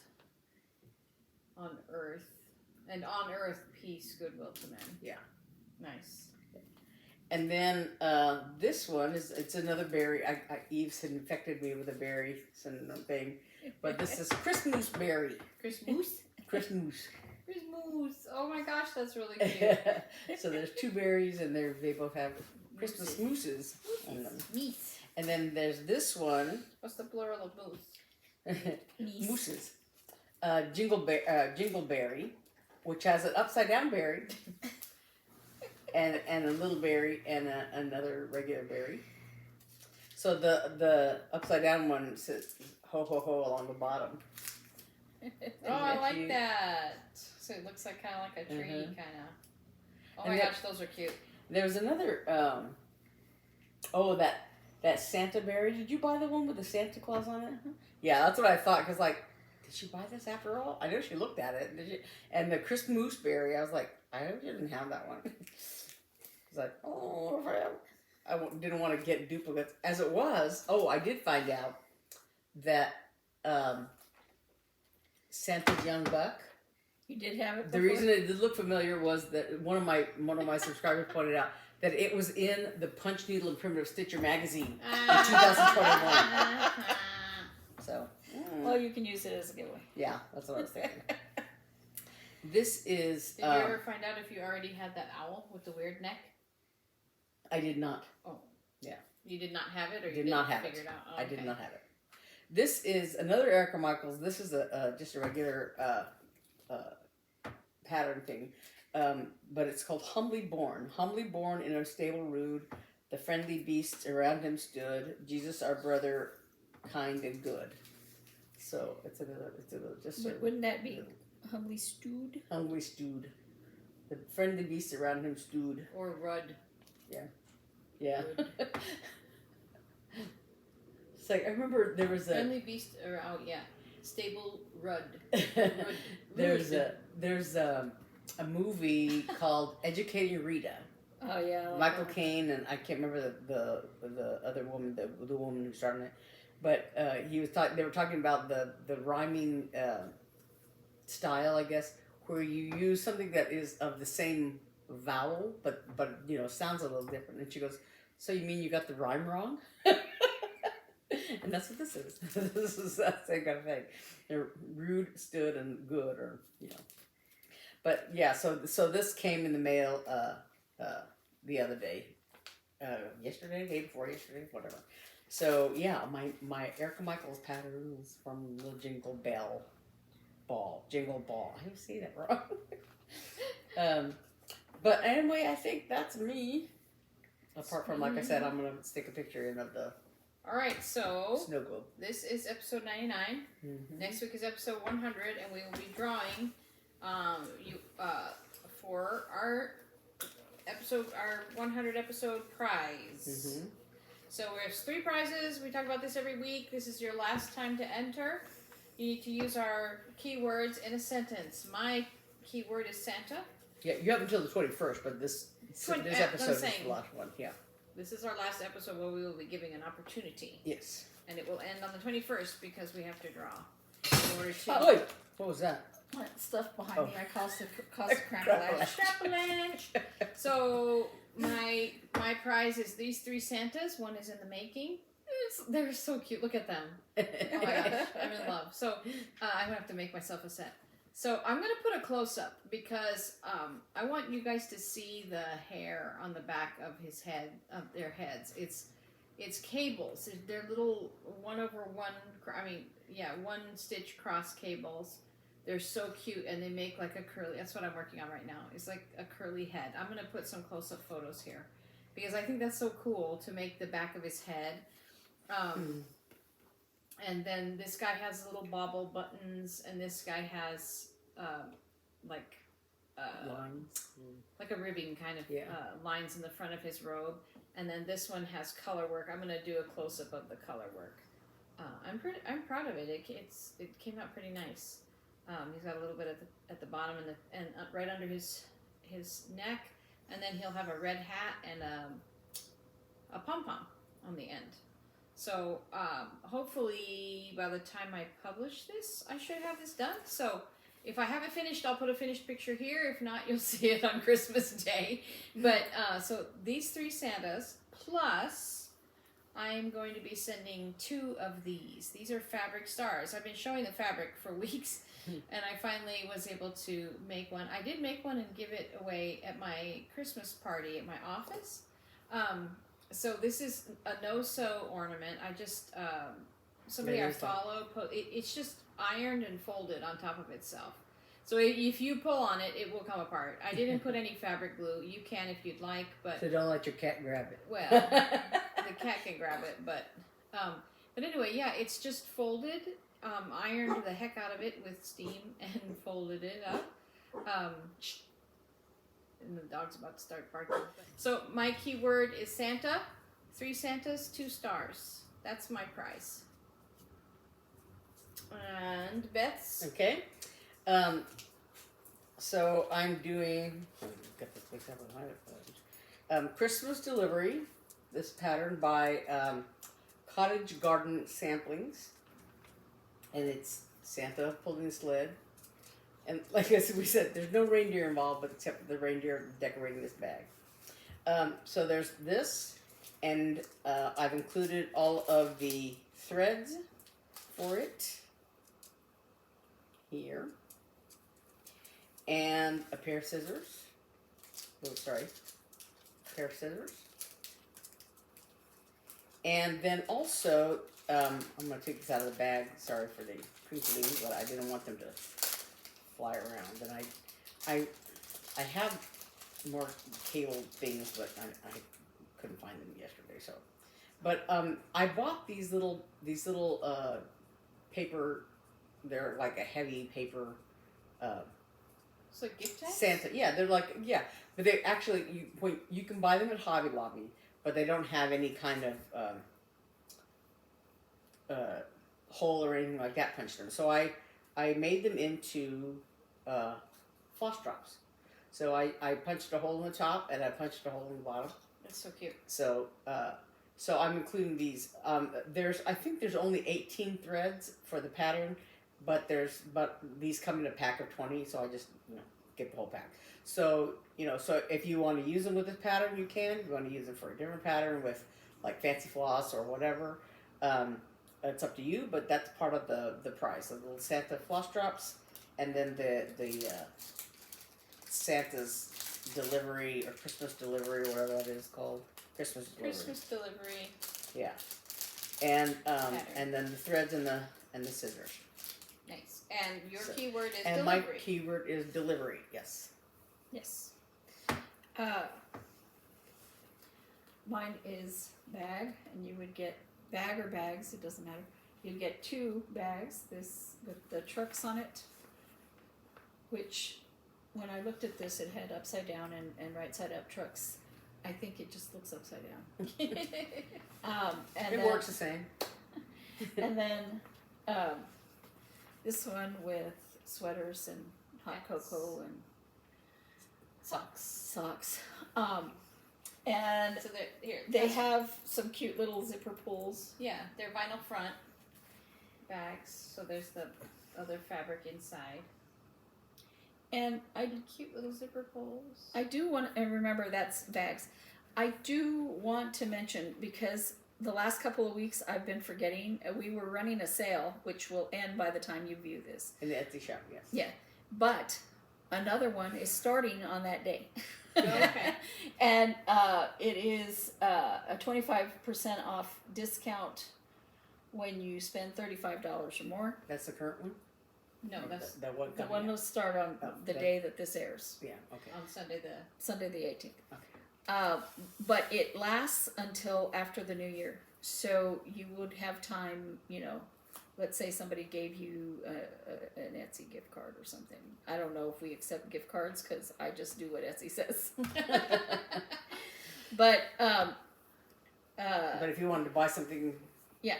on earth, and on earth peace, goodwill to men. Yeah. Nice. And then this one it's another berry. Eve's had infected me with a berry thing, but this is Christmas berry. Christmas. Christmas. Christmas. Oh my gosh, that's really cute. So there's two berries, and they both have Christmas mooses on them. Meats. And then there's this one. What's the plural of moose? Mooses. Jingleberry, which has an upside down berry, and a little berry and another regular berry. So the upside down one says ho ho ho along the bottom. Oh, I like that. So it looks like kind of like a tree, kind of. Oh my gosh, those are cute. There's another. That Santa berry. Did you buy the one with the Santa Claus on it? Yeah, that's what I thought. Cause did she buy this after all? I know she looked at it. Did she? And the Christmas berry. I was like, I hope you didn't have that one. I was like, oh, I didn't want to get duplicates. As it was, I did find out that Santa's Young Buck. You did have it before? The reason it did look familiar was that one of my subscribers pointed out that it was in the Punch Needle and Primitive Stitcher magazine in 2021. So, well, you can use it as a giveaway. Yeah, that's what I was thinking. This is. Did you ever find out if you already had that owl with the weird neck? I did not. Oh. Yeah. You did not have it, or you did didn't not have figure it. it out? Oh, I did not have it. This is another Erica Michaels. This is just a regular pattern thing, but it's called Humbly Born. Humbly born in a stable rude, the friendly beasts around him stood. Jesus, our brother, kind and good. So it's just. Wouldn't that be humbly stewed? Humbly stewed. The friendly beasts around him stewed. Or Rudd. Yeah. Yeah. It's like I remember there was a Friendly Beast, or oh yeah, Stable Rudd. there's a movie called Educating Rita. Oh yeah. Michael Caine and I can't remember the other woman, the woman who started it, but he was they were talking about the rhyming style, I guess, where you use something that is of the same vowel, but you know sounds a little different. And she goes, "So you mean you got the rhyme wrong?" And that's what this is. This is that same kind of thing. They're rude, stood, and good, or you know. But yeah, so this came in the mail the other day, yesterday, day before yesterday, whatever. So yeah, my Erica Michaels pattern is from the Jingle Ball. I always say that wrong. But anyway, I think that's me. Apart from, like I said, I'm gonna stick a picture in of the Alright, so snow globe. this is episode 99. Mm-hmm. Next week is episode 100, and we will be drawing for our 100 episode prize. Mm-hmm. So there's 3 prizes. We talk about this every week. This is your last time to enter. You need to use our keywords in a sentence. My keyword is Santa. Yeah, you have until the 21st, but this episode is the last one. Yeah. This is our last episode where we will be giving an opportunity. Yes. And it will end on the 21st because we have to draw. In order to... Oh, wait. What was that? Stuff behind me. I caused a Crap-a-lash. Crap-a-lash. So my prize is these 3 Santas. One is in the making. They're so cute. Look at them. Oh my gosh, I'm in love. So I'm gonna have to make myself a set. So I'm gonna put a close up because I want you guys to see the hair on the back of their heads. It's cables. They're little 1/1. One stitch cross cables. They're so cute, and they make like a curly. That's what I'm working on right now. It's like a curly head. I'm gonna put some close up photos here because I think that's so cool to make the back of his head. And then this guy has little bobble buttons, and this guy has Lines. like a ribbing kind of lines in the front of his robe. And then this one has color work. I'm gonna do a close up of the color work. I'm proud of it. It came out pretty nice. He's got a little bit at the bottom and right under his neck, and then he'll have a red hat and a pom pom on the end. So hopefully by the time I publish this, I should have this done. So if I have it finished, I'll put a finished picture here. If not, you'll see it on Christmas Day. But so these 3 Santas, plus I'm going to be sending 2 of these. These are fabric stars. I've been showing the fabric for weeks, and I finally was able to make one. I did make one and give it away at my Christmas party at my office. So this is a no-sew ornament. I just, somebody I follow, it's just ironed and folded on top of itself. So if you pull on it, it will come apart. I didn't put any fabric glue. You can if you'd like, but... So don't let your cat grab it. Well, the cat can grab it, but anyway, yeah, it's just folded, ironed the heck out of it with steam and folded it up. And the dog's about to start barking. So my keyword is Santa. 3 Santas, 2 stars. That's my prize. And Beth's. Okay. So I'm doing. Got this mixed up with my Christmas Delivery. This pattern by Cottage Garden Samplings, and it's Santa pulling the sled. And like we said, there's no reindeer involved, but except for the reindeer decorating this bag. So there's this, and I've included all of the threads for it here, and a pair of scissors. Oh, sorry, a pair of scissors. And then also, I'm going to take this out of the bag. Sorry for the crinkling, but I didn't want them to fly around. And I have more cable things, but I couldn't find them yesterday. So, but I bought these little paper. They're like a heavy paper. It's like gift tags? Santa, yeah, they're like but they actually you can buy them at Hobby Lobby, but they don't have any kind of hole or anything like that punched them. So I made them into floss drops. So I punched a hole in the top and I punched a hole in the bottom. That's so cute. So I'm including these. I think there's only 18 threads for the pattern, but these come in a pack of 20, so I just get the whole pack. So so if you want to use them with this pattern, you can. If you want to use them for a different pattern with like fancy floss or whatever, it's up to you. But that's part of the price. The little Santa floss drops, and then the Santa's delivery or Christmas delivery or whatever that is called. Christmas delivery. Yeah. And then the threads and the scissors. Nice. And your keyword is and delivery. my keyword is delivery. Yes. Yes. Mine is bag, and you would get bag or bags, it doesn't matter. You'd get 2 bags, this with the trucks on it, which when I looked at this, it had upside down and right side up trucks. I think it just looks upside down. And it works the same. And then this one with sweaters and hot cocoa and socks. And so they have some cute little zipper pulls. Yeah, they're vinyl front bags. So there's the other fabric inside. And Cute little zipper pulls. I do want to, and remember that's bags. I do want to mention, because the last couple of weeks I've been forgetting, we were running a sale, which will end by the time you view this. In the Etsy shop, yes. Yeah, but another one is starting on that day. Okay. And it is a 25% off discount when you spend $35 or more. That's the current one? No, that's the one. The one will start on the day that this airs. Yeah, okay. on Sunday Sunday the 18th. Okay. But it lasts until after the new year. So you would have time, let's say somebody gave you an Etsy gift card or something. I don't know if we accept gift cards because I just do what Etsy says. But if you wanted to buy something, yeah,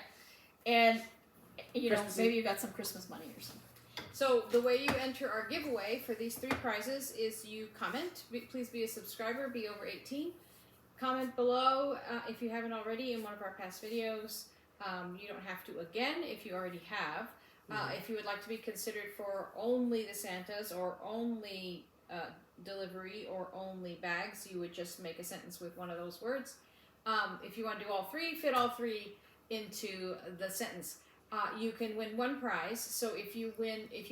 and Christmassy. maybe you got some Christmas money or something. So the way you enter our giveaway for these 3 prizes is you comment. Please be a subscriber, be over 18. Comment below if you haven't already in one of our past videos. You don't have to again if you already have. If you would like to be considered for only the Santas or only delivery or only bags, you would just make a sentence with one of those words. If you want to do all 3, fit all 3 into the sentence. You can win 1 prize. So if you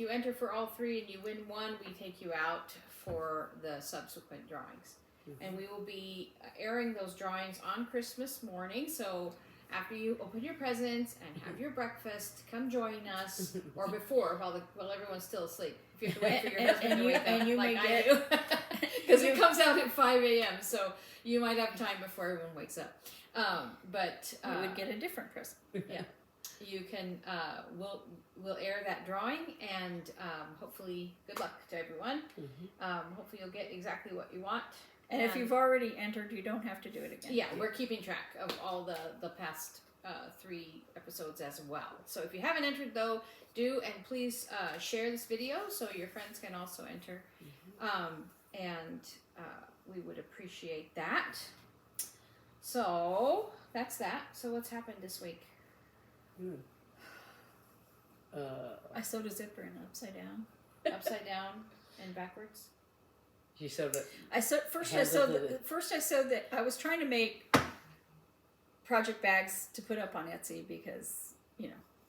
enter for all 3 and you win 1, we take you out for the subsequent drawings. And we will be airing those drawings on Christmas morning. So after you open your presents and have your breakfast, come join us, or before while everyone's still asleep. If you have to wait for your husband to wake up, you like may I get do, because it comes out at 5 a.m. So you might have time before everyone wakes up. But you would get a different present. Yeah. You can, we'll air that drawing, and hopefully, good luck to everyone. Hopefully you'll get exactly what you want. And if you've already entered, you don't have to do it again. Yeah, we're keeping track of all the past 3 episodes as well. So if you haven't entered, though, do, and please share this video so your friends can also enter. And we would appreciate that. So that's that. So what's happened this week? I sewed a zipper in upside down. Upside down and backwards. you sewed it. I sewed that I was trying to make project bags to put up on Etsy because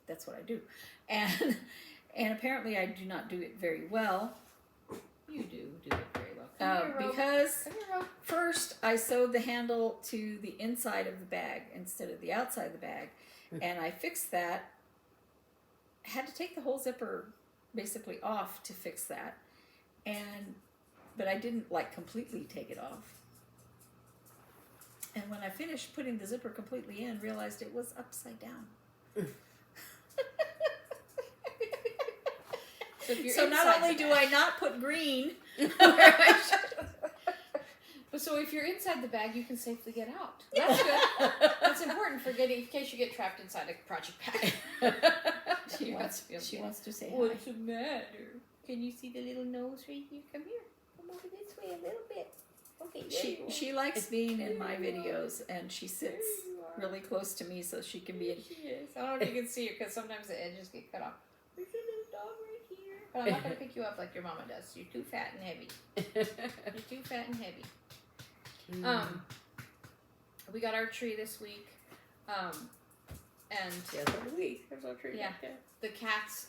that's what I do, and apparently I do not do it very well. You do it very well. Because first I sewed the handle to the inside of the bag instead of the outside of the bag, and I fixed that. I had to take the whole zipper basically off to fix that, but I didn't completely take it off. And when I finished putting the zipper completely in, realized it was upside down. So not only do I not put green where I should. So if you're inside the bag, you can safely get out. That's good. That's important for getting, in case you get trapped inside a project pack. She wants to be able She to- wants to say hi. What's the matter? Can you see the little nose right here? Come here. Come over this way a little bit. Okay, there you go. She likes being in my videos, and she There sits you are. really close to me so she can be in. She is. I don't know if you can see her because sometimes the edges get cut off. There's a little dog right here. But I'm not going to pick you up like your mama does. You're too fat and heavy. You're too fat and heavy. We got our tree this week. And Yeah, so do we. There's our tree. Yeah. the cats,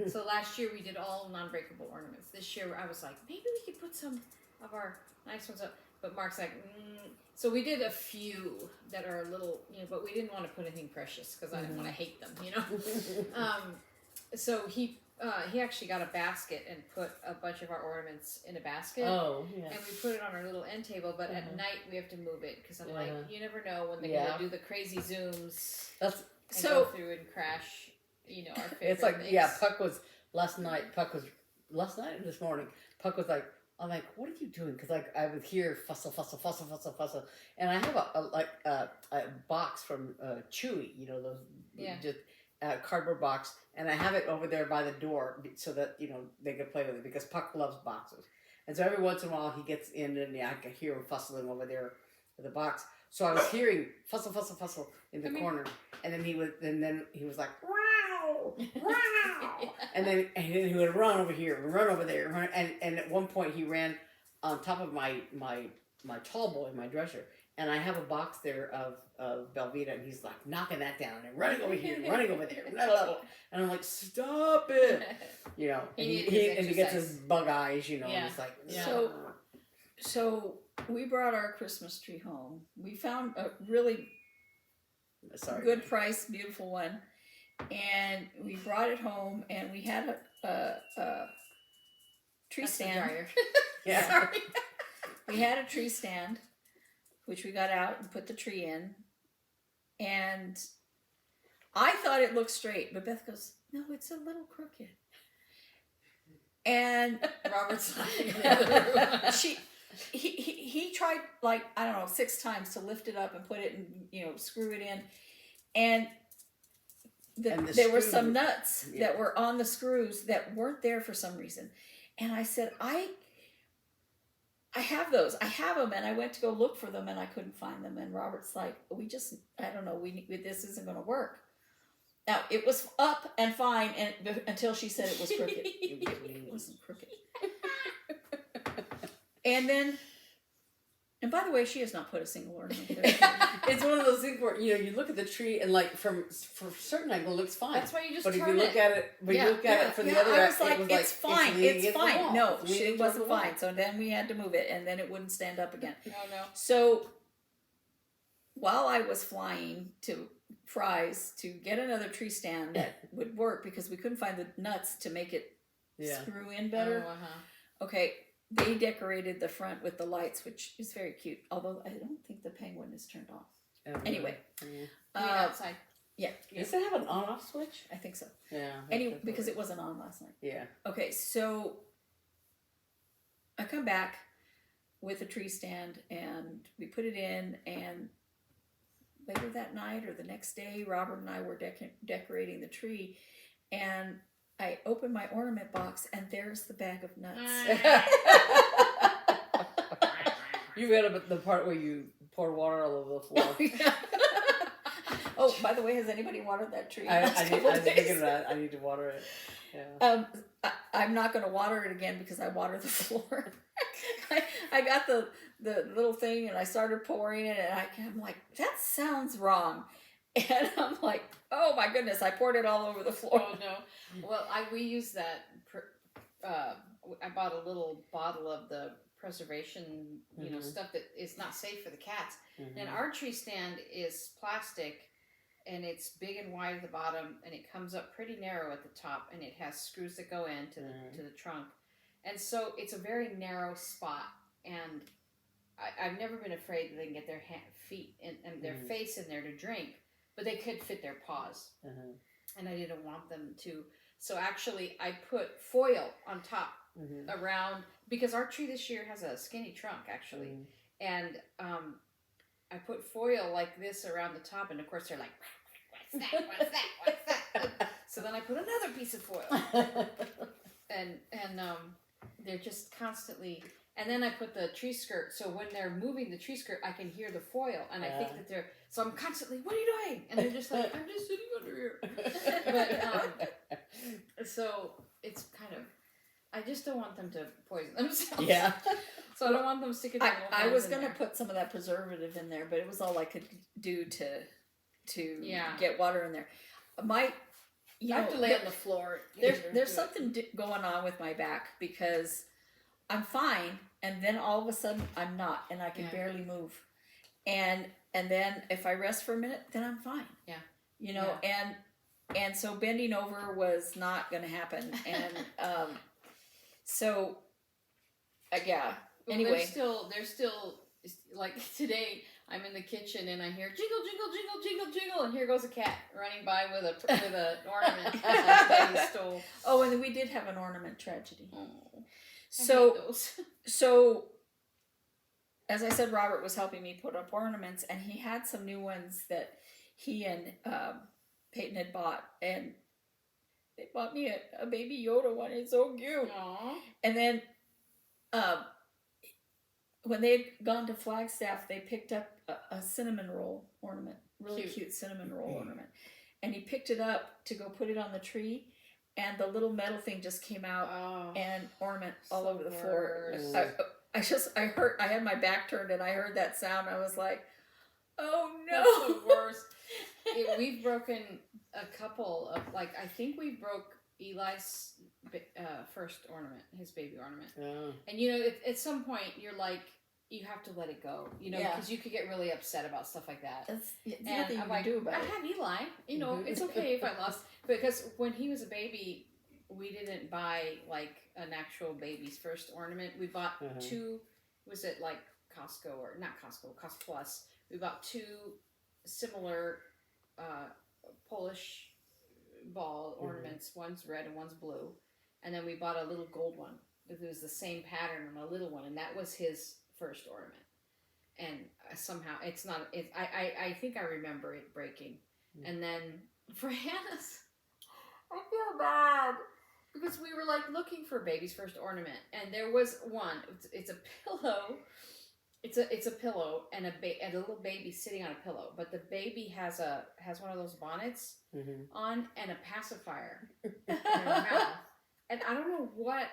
so last year we did all non-breakable ornaments. This year I was like, maybe we could put some of our nice ones up. But Mark's like, So we did a few that are a little, but we didn't want to put anything precious because I didn't want to hate them, So he actually got a basket and put a bunch of our ornaments in a basket. Oh, yeah. And we put it on our little end table, but at night we have to move it because I'm like, you never know when they're going to do the crazy zooms and go through and crash, our favorite It's like, things. Puck was, last night or this morning, Puck was like, I'm like, what are you doing? Because I would hear fussle, and I have a box from Chewy, those just cardboard box, and I have it over there by the door so that they can play with it because Puck loves boxes, and so every once in a while he gets in and I can hear him fussling over there with the box. So I was hearing fussle in the corner, and then he was like, wow, and then he would run over here, run over there, and at one point he ran on top of my tall boy, my dresser, and I have a box there of Blvd, and he's like knocking that down and running over here, running over there, and I'm like, stop it, and he gets his bug eyes, and he's like, So we brought our Christmas tree home. We found a really good price, beautiful one. And we brought it home, and we had a tree stand. Yeah. Sorry. We had a tree stand, which we got out and put the tree in. And I thought it looked straight, but Beth goes, no, it's a little crooked. And Robert's laughing. He tried like, I don't know, 6 times to lift it up and put it and, screw it in. And there were some nuts that were on the screws that weren't there for some reason. And I said, I have those. I have them. And I went to go look for them and I couldn't find them. And Robert's like, I don't know, this isn't going to work. Now, it was up and fine until she said it was crooked. It wasn't crooked. And by the way, she has not put a single ornament there. It's one of those things where you look at the tree and like from a certain angle it looks fine. That's why you just but turn if you look at it, from the other I was like, it was it's fine. It's fine. No, it wasn't wall. fine. So then we had to move it, and then it wouldn't stand up again. Oh no. So while I was flying to Fry's to get another tree stand that would work because we couldn't find the nuts to make it screw in better. Okay. They decorated the front with the lights, which is very cute. Although I don't think the penguin is turned off. Anyway, Outside. Yeah. Does it have an on-off switch? I think so. Yeah. Anyway, because it wasn't on last night. Yeah. Okay, so I come back with a tree stand and we put it in, and later that night or the next day, Robert and I were decorating the tree, and I opened my ornament box and there's the bag of nuts. You read about the part where you pour water all over the floor. Oh, by the way, has anybody watered that tree? I was thinking that. I need to water it. Yeah. I'm not going to water it again because I water the floor. I got the little thing and I started pouring it, and I'm like, that sounds wrong. And I'm like, oh my goodness, I poured it all over the floor. Oh no. Well, we use that. I bought a little bottle of the preservation, stuff that is not safe for the cats. And our tree stand is plastic, and it's big and wide at the bottom, and it comes up pretty narrow at the top, and it has screws that go into to the trunk. And so it's a very narrow spot, and I've never been afraid that they can get their feet and their face in there to drink. But they could fit their paws, and I didn't want them to. So actually, I put foil on top around, because our tree this year has a skinny trunk, actually. And I put foil like this around the top, and of course they're like, what's that? What's that? What's that? So then I put another piece of foil, and they're just constantly. And then I put the tree skirt, so when they're moving the tree skirt, I can hear the foil, and I think that they're. So I'm constantly, what are you doing? And they're just like, I'm just sitting under here. But so it's kind of. I just don't want them to poison themselves. Yeah. So I don't want them sticking their I was going to put some of that preservative in there, but it was all I could do to get water in there. I have to lay on the floor. There's something going on with my back because I'm fine, and then all of a sudden I'm not, and I can barely move. And then if I rest for a minute, then I'm fine. Yeah. You know, and so bending over was not going to happen, and so yeah. Well, anyway, they're still like today. I'm in the kitchen and I hear jingle, jingle, jingle, jingle, jingle, and here goes a cat running by with an ornament that he stole. Oh, and we did have an ornament tragedy. Oh, so as I said, Robert was helping me put up ornaments, and he had some new ones that he and Peyton had bought, and they bought me a baby Yoda one. It's so cute. Aww. And then when they had gone to Flagstaff, they picked up a cinnamon roll ornament, really cute cinnamon roll ornament, and he picked it up to go put it on the tree, and the little metal thing just came out and ornament all over the floor. I had my back turned and I heard that sound. I was like, oh no. That's the worst. We've broken a couple of, like, I think we broke Eli's first ornament, his baby ornament. And you know, at some point you're like, you have to let it go, you know, because you could get really upset about stuff like that. It's nothing you can do about it. I have Eli, you know, it's okay if I lost, because when he was a baby, we didn't buy like an actual baby's first ornament. We bought two, was it like Costco or not Costco, Cost Plus. We bought two similar Polish ball ornaments. One's red and one's blue. And then we bought a little gold one. It was the same pattern on a little one, and that was his first ornament. And somehow it's not. I think I remember it breaking. And then for Hannah's, I feel bad because we were like looking for baby's first ornament, and there was one. It's a pillow. It's a pillow and a little baby sitting on a pillow, but the baby has one of those bonnets on and a pacifier in her mouth. And I don't know what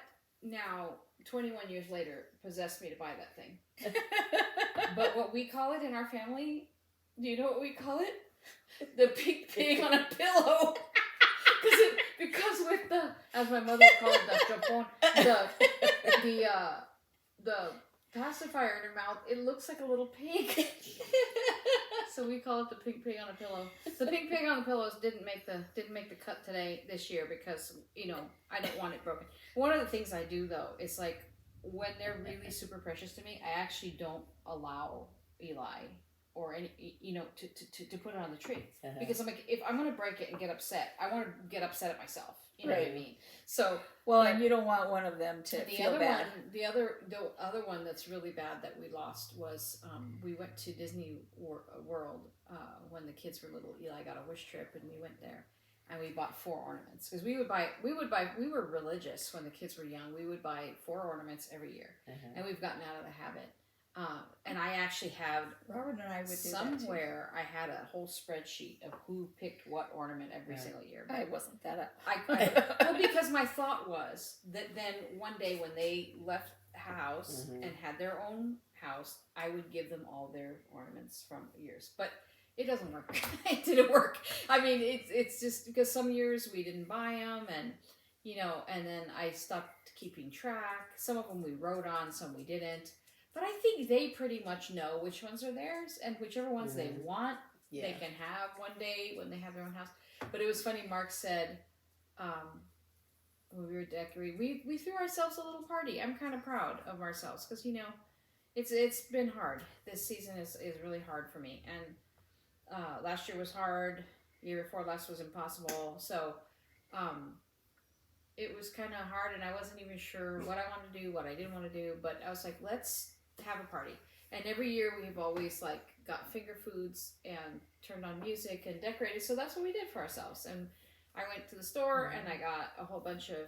now, 21 years later, possessed me to buy that thing. But what we call it in our family, do you know what we call it? The pink pig on a pillow. Because with the, as my mother called it, the pacifier in her mouth, it looks like a little pig. So we call it the pink pig on a pillow. The pink pig on the pillows didn't make the cut this year because, you know, I don't want it broken. One of the things I do though is like when they're really super precious to me, I actually don't allow Eli or any, you know, to put it on the tree because I'm like, if I'm gonna break it and get upset, I want to get upset at myself. You know what I mean? So and you don't want one of them to feel bad. The other one that's really bad that we lost was we went to Disney World when the kids were little. Eli got a wish trip and we went there and we bought 4 ornaments because we were religious when the kids were young. We would buy 4 ornaments every year, and we've gotten out of the habit. And I actually have Robert and I would somewhere. I had a whole spreadsheet of who picked what ornament every single year. I wasn't that. Well, because my thought was that then one day when they left house and had their own house, I would give them all their ornaments from years. But it doesn't work. It didn't work. I mean, it's just because some years we didn't buy them, and you know, and then I stopped keeping track. Some of them we wrote on, some we didn't. But I think they pretty much know which ones are theirs, and whichever ones they want, they can have one day when they have their own house. But it was funny, Mark said, when we were decorating, we threw ourselves a little party. I'm kind of proud of ourselves, because, you know, it's been hard. This season is really hard for me. And last year was hard. Year before last was impossible. So it was kind of hard, and I wasn't even sure what I wanted to do, what I didn't want to do. But I was like, let's have a party. And every year we've always like got finger foods and turned on music and decorated. So that's what we did for ourselves. And I went to the store and I got a whole bunch of,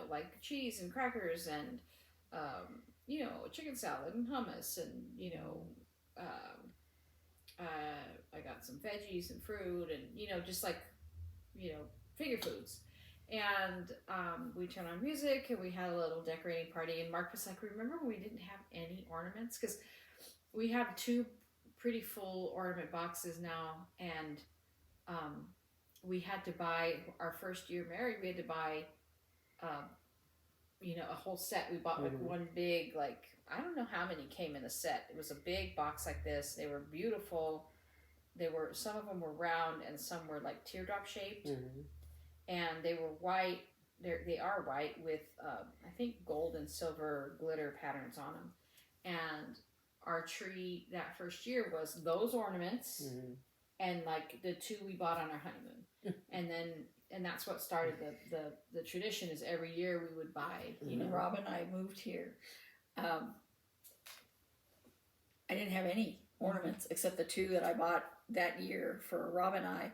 like cheese and crackers and, chicken salad and hummus and, I got some veggies and fruit and, just like, finger foods. And we turned on music and we had a little decorating party. And Mark was like, remember when we didn't have any ornaments? Because we have 2 pretty full ornament boxes now. And we had to buy, our first year married, we had to buy, a whole set. We bought like one big, like, I don't know how many came in a set. It was a big box like this. They were beautiful. Some of them were round and some were like teardrop shaped. And they were white. They are white with, I think, gold and silver glitter patterns on them. And our tree that first year was those ornaments and like the 2 we bought on our honeymoon. And that's what started the tradition is every year we would buy, Rob and I moved here. I didn't have any ornaments except the 2 that I bought that year for Rob and I.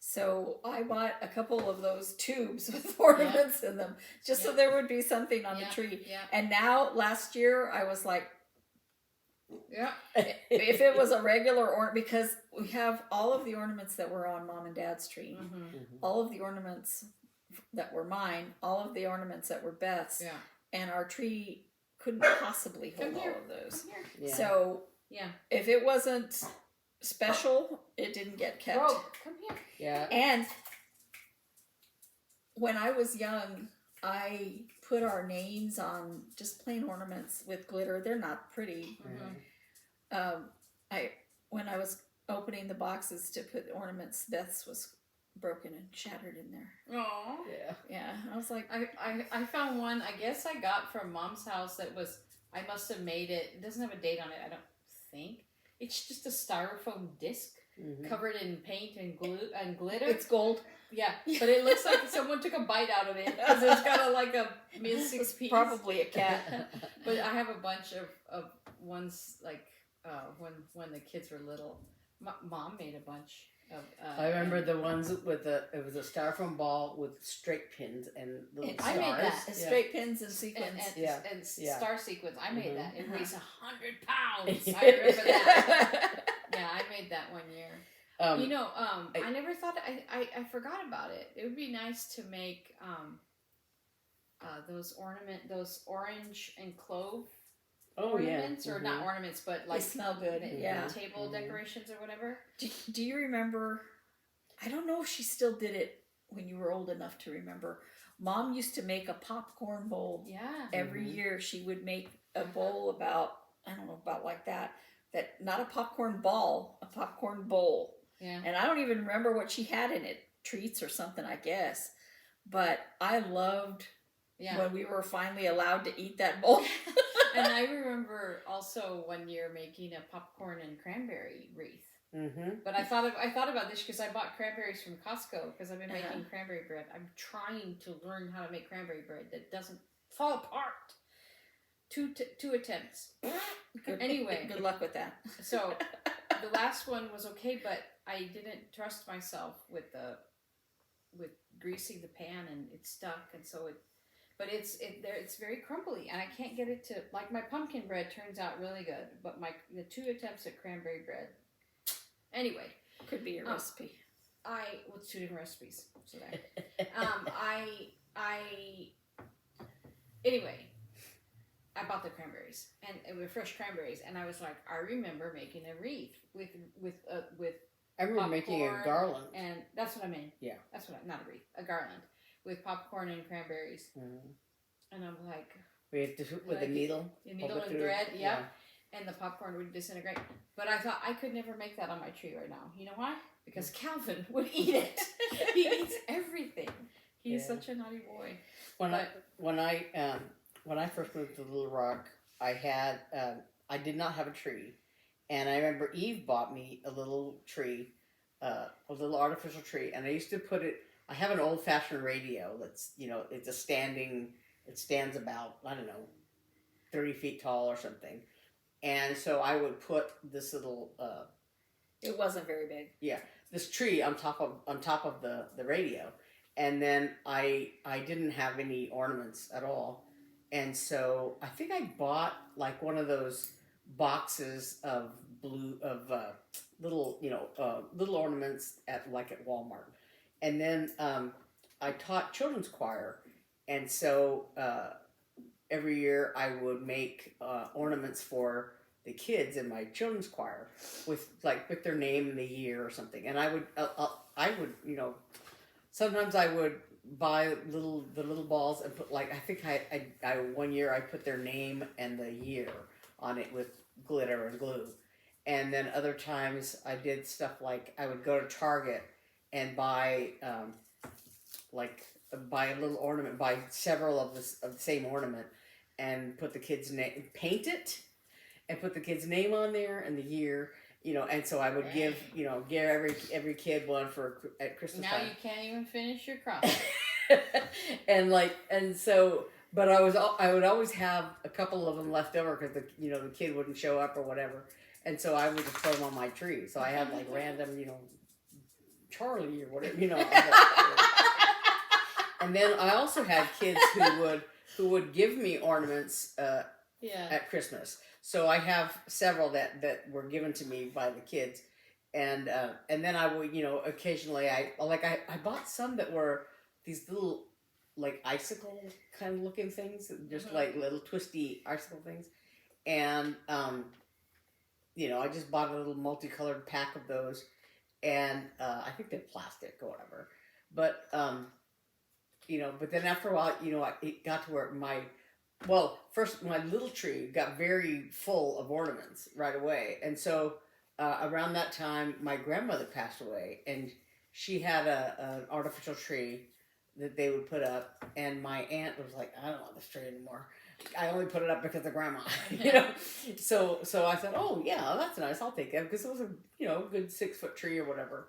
So I bought a couple of those tubes with ornaments in them, just so there would be something on the tree. Yeah. And now, last year, I was like, if it was a regular ornament, because we have all of the ornaments that were on Mom and Dad's tree, all of the ornaments that were mine, all of the ornaments that were Beth's, and our tree couldn't possibly hold all of those. So if it wasn't special, it didn't get kept. Bro, come here. Yeah. And when I was young, I put our names on just plain ornaments with glitter. They're not pretty. When I was opening the boxes to put ornaments, Beth's was broken and shattered in there. Oh. Yeah. I was like, I found one. I guess I got from Mom's house that was. I must have made it. It doesn't have a date on it. I don't think. It's just a styrofoam disc covered in paint and glue and glitter. It's gold. Yeah, but it looks like someone took a bite out of it because it's got a mid-6 piece. Probably a cat. But I have a bunch of ones like when the kids were little. Mom made a bunch of. I remember the ones with it was a styrofoam ball with straight pins and little stars. I made that. Straight pins and sequins. And star sequins. I made that. It weighs 100 pounds. Yeah. I remember that. Yeah, I made that one year. I never thought. I forgot about it. It would be nice to make those orange and clove ornaments, or not ornaments, but like they smell good. Table decorations or whatever. Do you remember? I don't know if she still did it when you were old enough to remember. Mom used to make a popcorn bowl. Yeah. Every year she would make a bowl about like that. That not a popcorn ball, a popcorn bowl. Yeah. And I don't even remember what she had in it. Treats or something, I guess. But I loved when we were finally allowed to eat that bowl. And I remember also one year making a popcorn and cranberry wreath. But I thought about this because I bought cranberries from Costco because I've been making cranberry bread. I'm trying to learn how to make cranberry bread that doesn't fall apart. Two attempts. Anyway, good luck with that. So the last one was okay, but I didn't trust myself with greasing the pan, and it stuck, and so it. But it's very crumbly, and I can't get it to like my pumpkin bread turns out really good, but the 2 attempts at cranberry bread. Anyway, could be a recipe. What's 2 different recipes? So anyway. I bought the cranberries, and it were fresh cranberries, and I was like, I remember making a wreath with I remember making a garland, and that's what I mean. Yeah, that's what not a wreath, a garland with popcorn and cranberries. And I'm like, we had to with a needle, and thread, and the popcorn would disintegrate. But I thought I could never make that on my tree right now. You know why? Because Calvin would eat it. He eats everything. He's such a naughty boy. When I first moved to Little Rock, I did not have a tree, and I remember Eve bought me a little tree, a little artificial tree, and I used to put it. I have an old-fashioned radio that's it's it stands about 30 feet tall or something, and so I would put this little It wasn't very big. this tree on top of the radio, and then I didn't have any ornaments at all, and so I think I bought like one of those boxes of little little ornaments at Walmart, and then I taught children's choir, and so every year I would make ornaments for the kids in my children's choir with their name and the year or something, and I would sometimes I would buy the little balls and put I think I one year I put their name and the year on it with glitter and glue, and then other times I did stuff like I would go to Target and buy buy a little ornament, buy several of the same ornament, and put the kid's name, paint it, and put the kid's name on there and the year, and so I would give every kid one at Christmas Now time. you can't even finish your cross. But I would always have a couple of them left over because the kid wouldn't show up or whatever, and so I would just throw them on my tree. So I had random Charlie or whatever and then I also had kids who would give me ornaments at Christmas. So I have several that were given to me by the kids, and then I would occasionally I bought some that were these little icicle kind of looking things, just little twisty icicle things, and I just bought a little multicolored pack of those, and I think they're plastic or whatever, but but then after a while it got to where first, my little tree got very full of ornaments right away. And so around that time, my grandmother passed away, and she had an artificial tree that they would put up. And my aunt was like, I don't want this tree anymore. I only put it up because of Grandma, So I said, oh, yeah, that's nice. I'll take it, because it was a good 6-foot tree or whatever.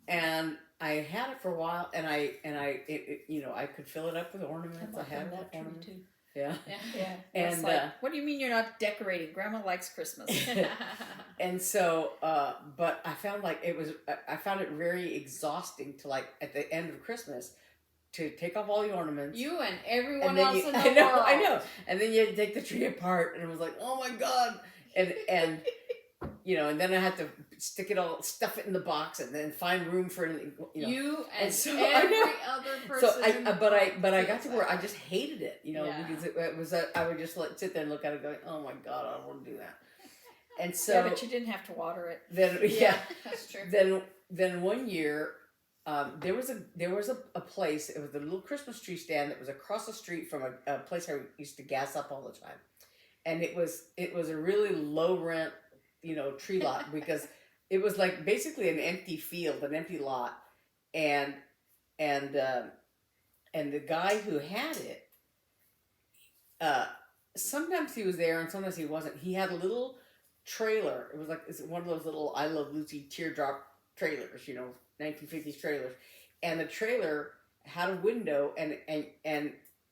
And I had it for a while, and I could fill it up with ornaments. I had that ornament too. Yeah. And what do you mean you're not decorating? Grandma likes Christmas. And so, but I found I found it very exhausting to at the end of Christmas to take off all the ornaments. You and everyone else in the world. I know. And then you had to take the tree apart, and it was like, oh my God. And then I had to stuff it in the box, and then find room for it. You and so every other person. So but I got to where I just hated it, because it was I would just sit there and look at it, going, oh my God, I don't want to do that. And so, but you didn't have to water it. Then that's true. Then one year, there was a place. It was a little Christmas tree stand that was across the street from a place I used to gas up all the time, and it was a really low rent, tree lot, because it was basically an empty field, an empty lot, and the guy who had it, sometimes he was there and sometimes he wasn't. He had a little trailer. It was it's one of those little I Love Lucy teardrop trailers, 1950s trailers, and the trailer had a window, and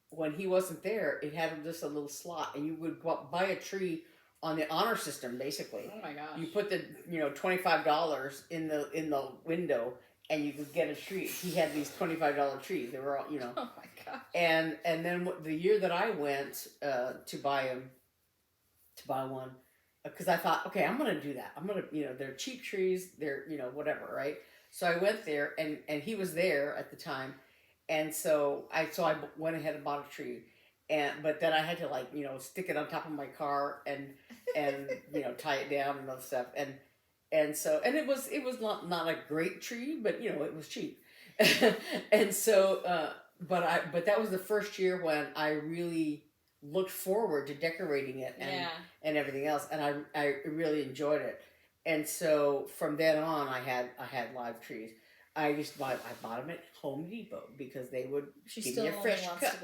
when he wasn't there, it had just a little slot, and you would buy a tree on the honor system, basically. Oh my gosh! You put the $25 in the window, and you could get a tree. He had these $25 trees. They were all Oh my gosh! And then the year that I went to buy one, because I thought, okay, I'm gonna do that. I'm gonna they're cheap trees. They're whatever, right? So I went there, and he was there at the time, and so I went ahead and bought a tree. But then I had to stick it on top of my car and tie it down and other stuff, and it was not a great tree, but it was cheap. And so but that was the first year when I really looked forward to decorating it and everything else, and I really enjoyed it. And so from then on, I had live trees. I bought them at Home Depot because they would give me a fresh cut.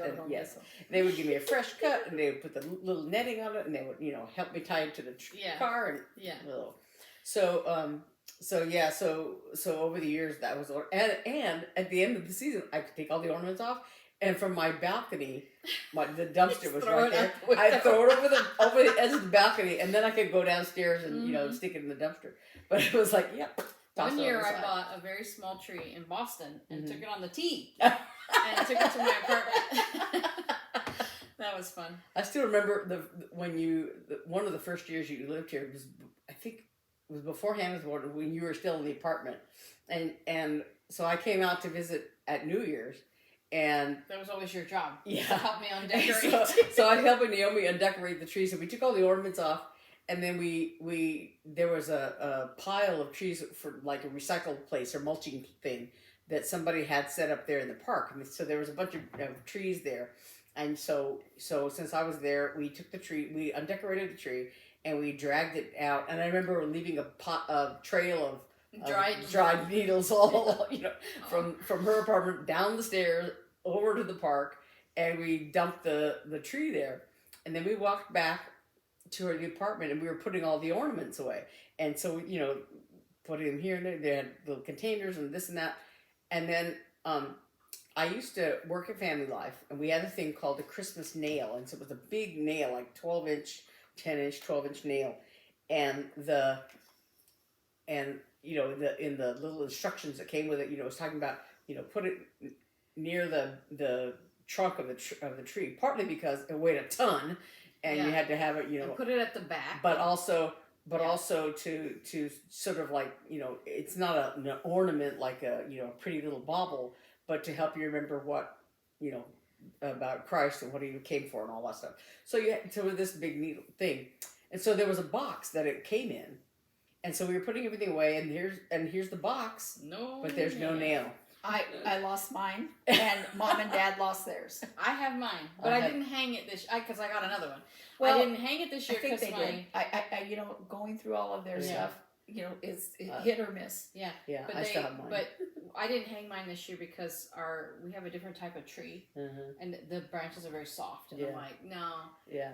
They would give me a fresh cut, and they would put the little netting on it, and they would help me tie it to the car So over the years that was, and at the end of the season I could take all the ornaments off, And from my balcony, the dumpster was throw right it there. out the window. I'd throw it over the edge of the balcony, and then I could go downstairs and Mm-hmm. stick it in the dumpster. But it was like, yep. toss One it year over the I side. bought a very small tree in Boston and Mhm. took it on the tee and took it to my apartment. That was fun. I still remember one of the first years you lived here was, I think it was before Hannah's born, when you were still in the apartment, and so I came out to visit at New Year's, and That was always your job. Yeah. To help me on and decorating. so I helped Naomi undecorate the trees, and we took all the ornaments off, and then there was a pile of trees for like a recycled place or mulching thing that somebody had set up there in the park, and so there was a bunch of trees there. And so since I was there, we took the tree, we undecorated the tree, and we dragged it out. And I remember leaving a trail of dried needles all, from her apartment down the stairs over to the park, and we dumped the tree there. And then we walked back to the apartment, and we were putting all the ornaments away. And so, put them here and there. They had little containers and this and that. And then, I used to work at Family Life, and we had a thing called the Christmas nail, and so it was a big nail, like 12-inch, 10-inch, 12-inch nail, and in the little instructions that came with it, it was talking about, put it near the trunk of the tree, partly because it weighed a ton, and you had to have it, And put it at the back. but also to sort of like, it's not an ornament like a pretty little bauble, but to help you remember what, about Christ and what he came for and all that stuff. So with this big needle thing. And so there was a box that it came in. And so we were putting everything away, and here's the box, No. but there's no nail. I lost mine, and Mom and Dad lost theirs. I have mine, but I didn't hang it because I got another one. Well, I didn't hang it this I year think because they did. I going through all of their Yeah. stuff, is hit or miss. Yeah. Yeah, But I still have mine. But I didn't hang mine this year because we have a different type of tree, and the branches are very soft, and I'm Yeah. like, no. Yeah.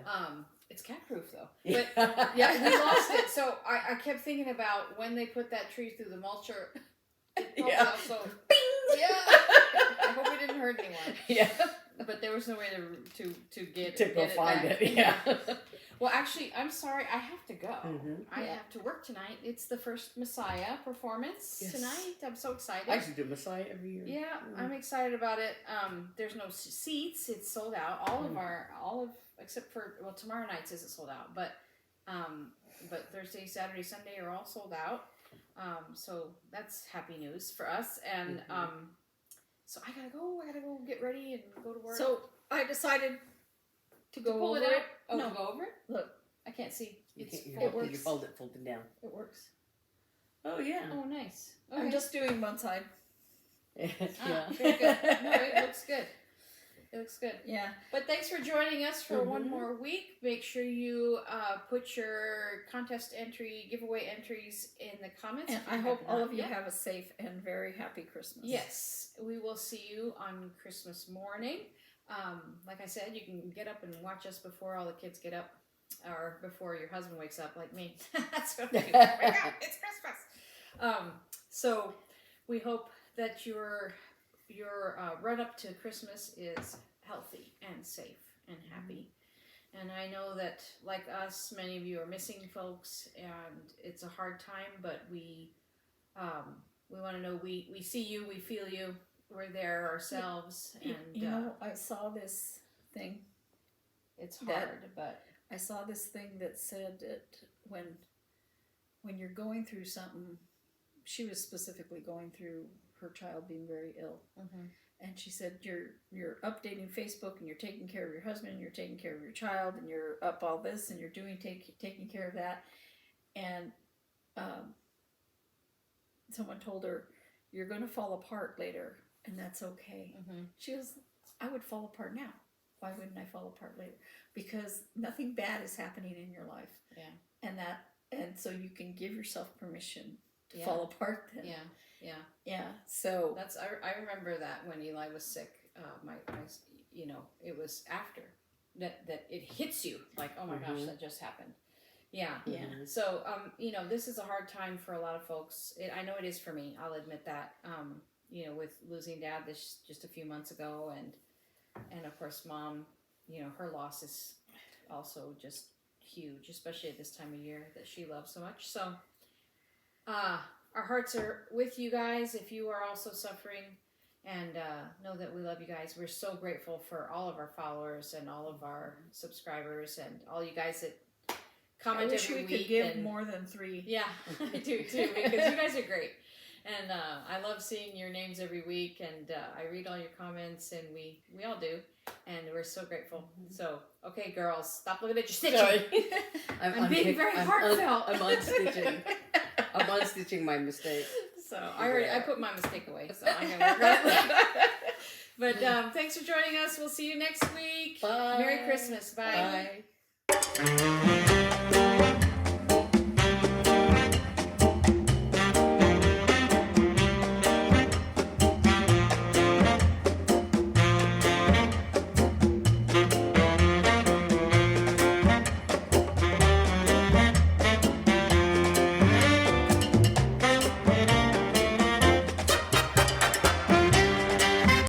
It's cat proof though. Yeah. But yeah, we lost it. So I kept thinking about when they put that tree through the mulcher. It probably Yeah. also, yeah. I hope it didn't hurt anyone. Yeah. But there was no way to get To go get it find back. it. Yeah. Well, actually, I'm sorry. I have to go. Mhm. I Yeah. have to work tonight. It's the first Messiah performance Yes. tonight. I'm so excited. I actually do Messiah every year. Yeah, I'm excited about it. There's no seats. It's sold out. All of except for tomorrow night's isn't sold out, but Thursday, Saturday, Sunday are all sold out. So that's happy news for us. And so I gotta go get ready and go to work. So I decided to go pull over it out. it. Oh, No. to go over it. Look, I can't see. You It's can't, you full. have to- works. you hold it folded down. it works. Oh yeah. Oh, nice. Okay. I'm just doing one side. Yeah. Very good. No, it looks good. It looks good. Yeah. But thanks for joining us for one more week. Make sure you put your contest entry, giveaway entries in the comments. And if I you hope have all not of you yet. have a safe and very happy Christmas. Yes, we will see you on Christmas morning. Like I said, you can get up and watch us before all the kids get up, or before your husband wakes up, like me. That's what I do. Wake up, it's Christmas. So we hope that your run up to Christmas is healthy and safe and happy. And I know that, like us, many of you are missing folks, and it's a hard time. But we want to know we see you, we feel you, we're there ourselves, and I saw this thing. it's hard. But I saw this thing that said that when you're going through something, she was specifically going through her child being very ill. And she said, you're updating Facebook, and you're taking care of your husband, and you're taking care of your child, and you're up all this, and you're taking care of that. And someone told her, you're going to fall apart later, and that's okay. She goes, I would fall apart now. Why wouldn't I fall apart later? Because nothing bad is happening in your life. Yeah. And so you can give yourself permission to Yeah. fall apart then. Yeah. So I remember that when Eli was sick. My it was after that it hits you like, oh my gosh, that just happened. Yeah. So this is a hard time for a lot of folks. I know it is for me. I'll admit that. With losing Dad just a few months ago, and And of course, Mom, you know, her loss is also just huge, especially at this time of year that she loves so much. So, our hearts are with you guys if you are also suffering, and know that we love you guys. We're so grateful for all of our followers and all of our subscribers and all you guys that comment I wish every we week. could give and, more than 3. Yeah, I do too, because you guys are great. And I love seeing your names every week, and I read all your comments, and we all do, and we're so grateful. So, okay, girls, stop looking at your stitching. Sorry. I'm being very heartfelt. I'm unstitching. I'm unstitching my mistake. So I put my mistake away, so I'm gonna work on it. But thanks for joining us. We'll see you next week. Bye. Merry Christmas. Bye. Bye.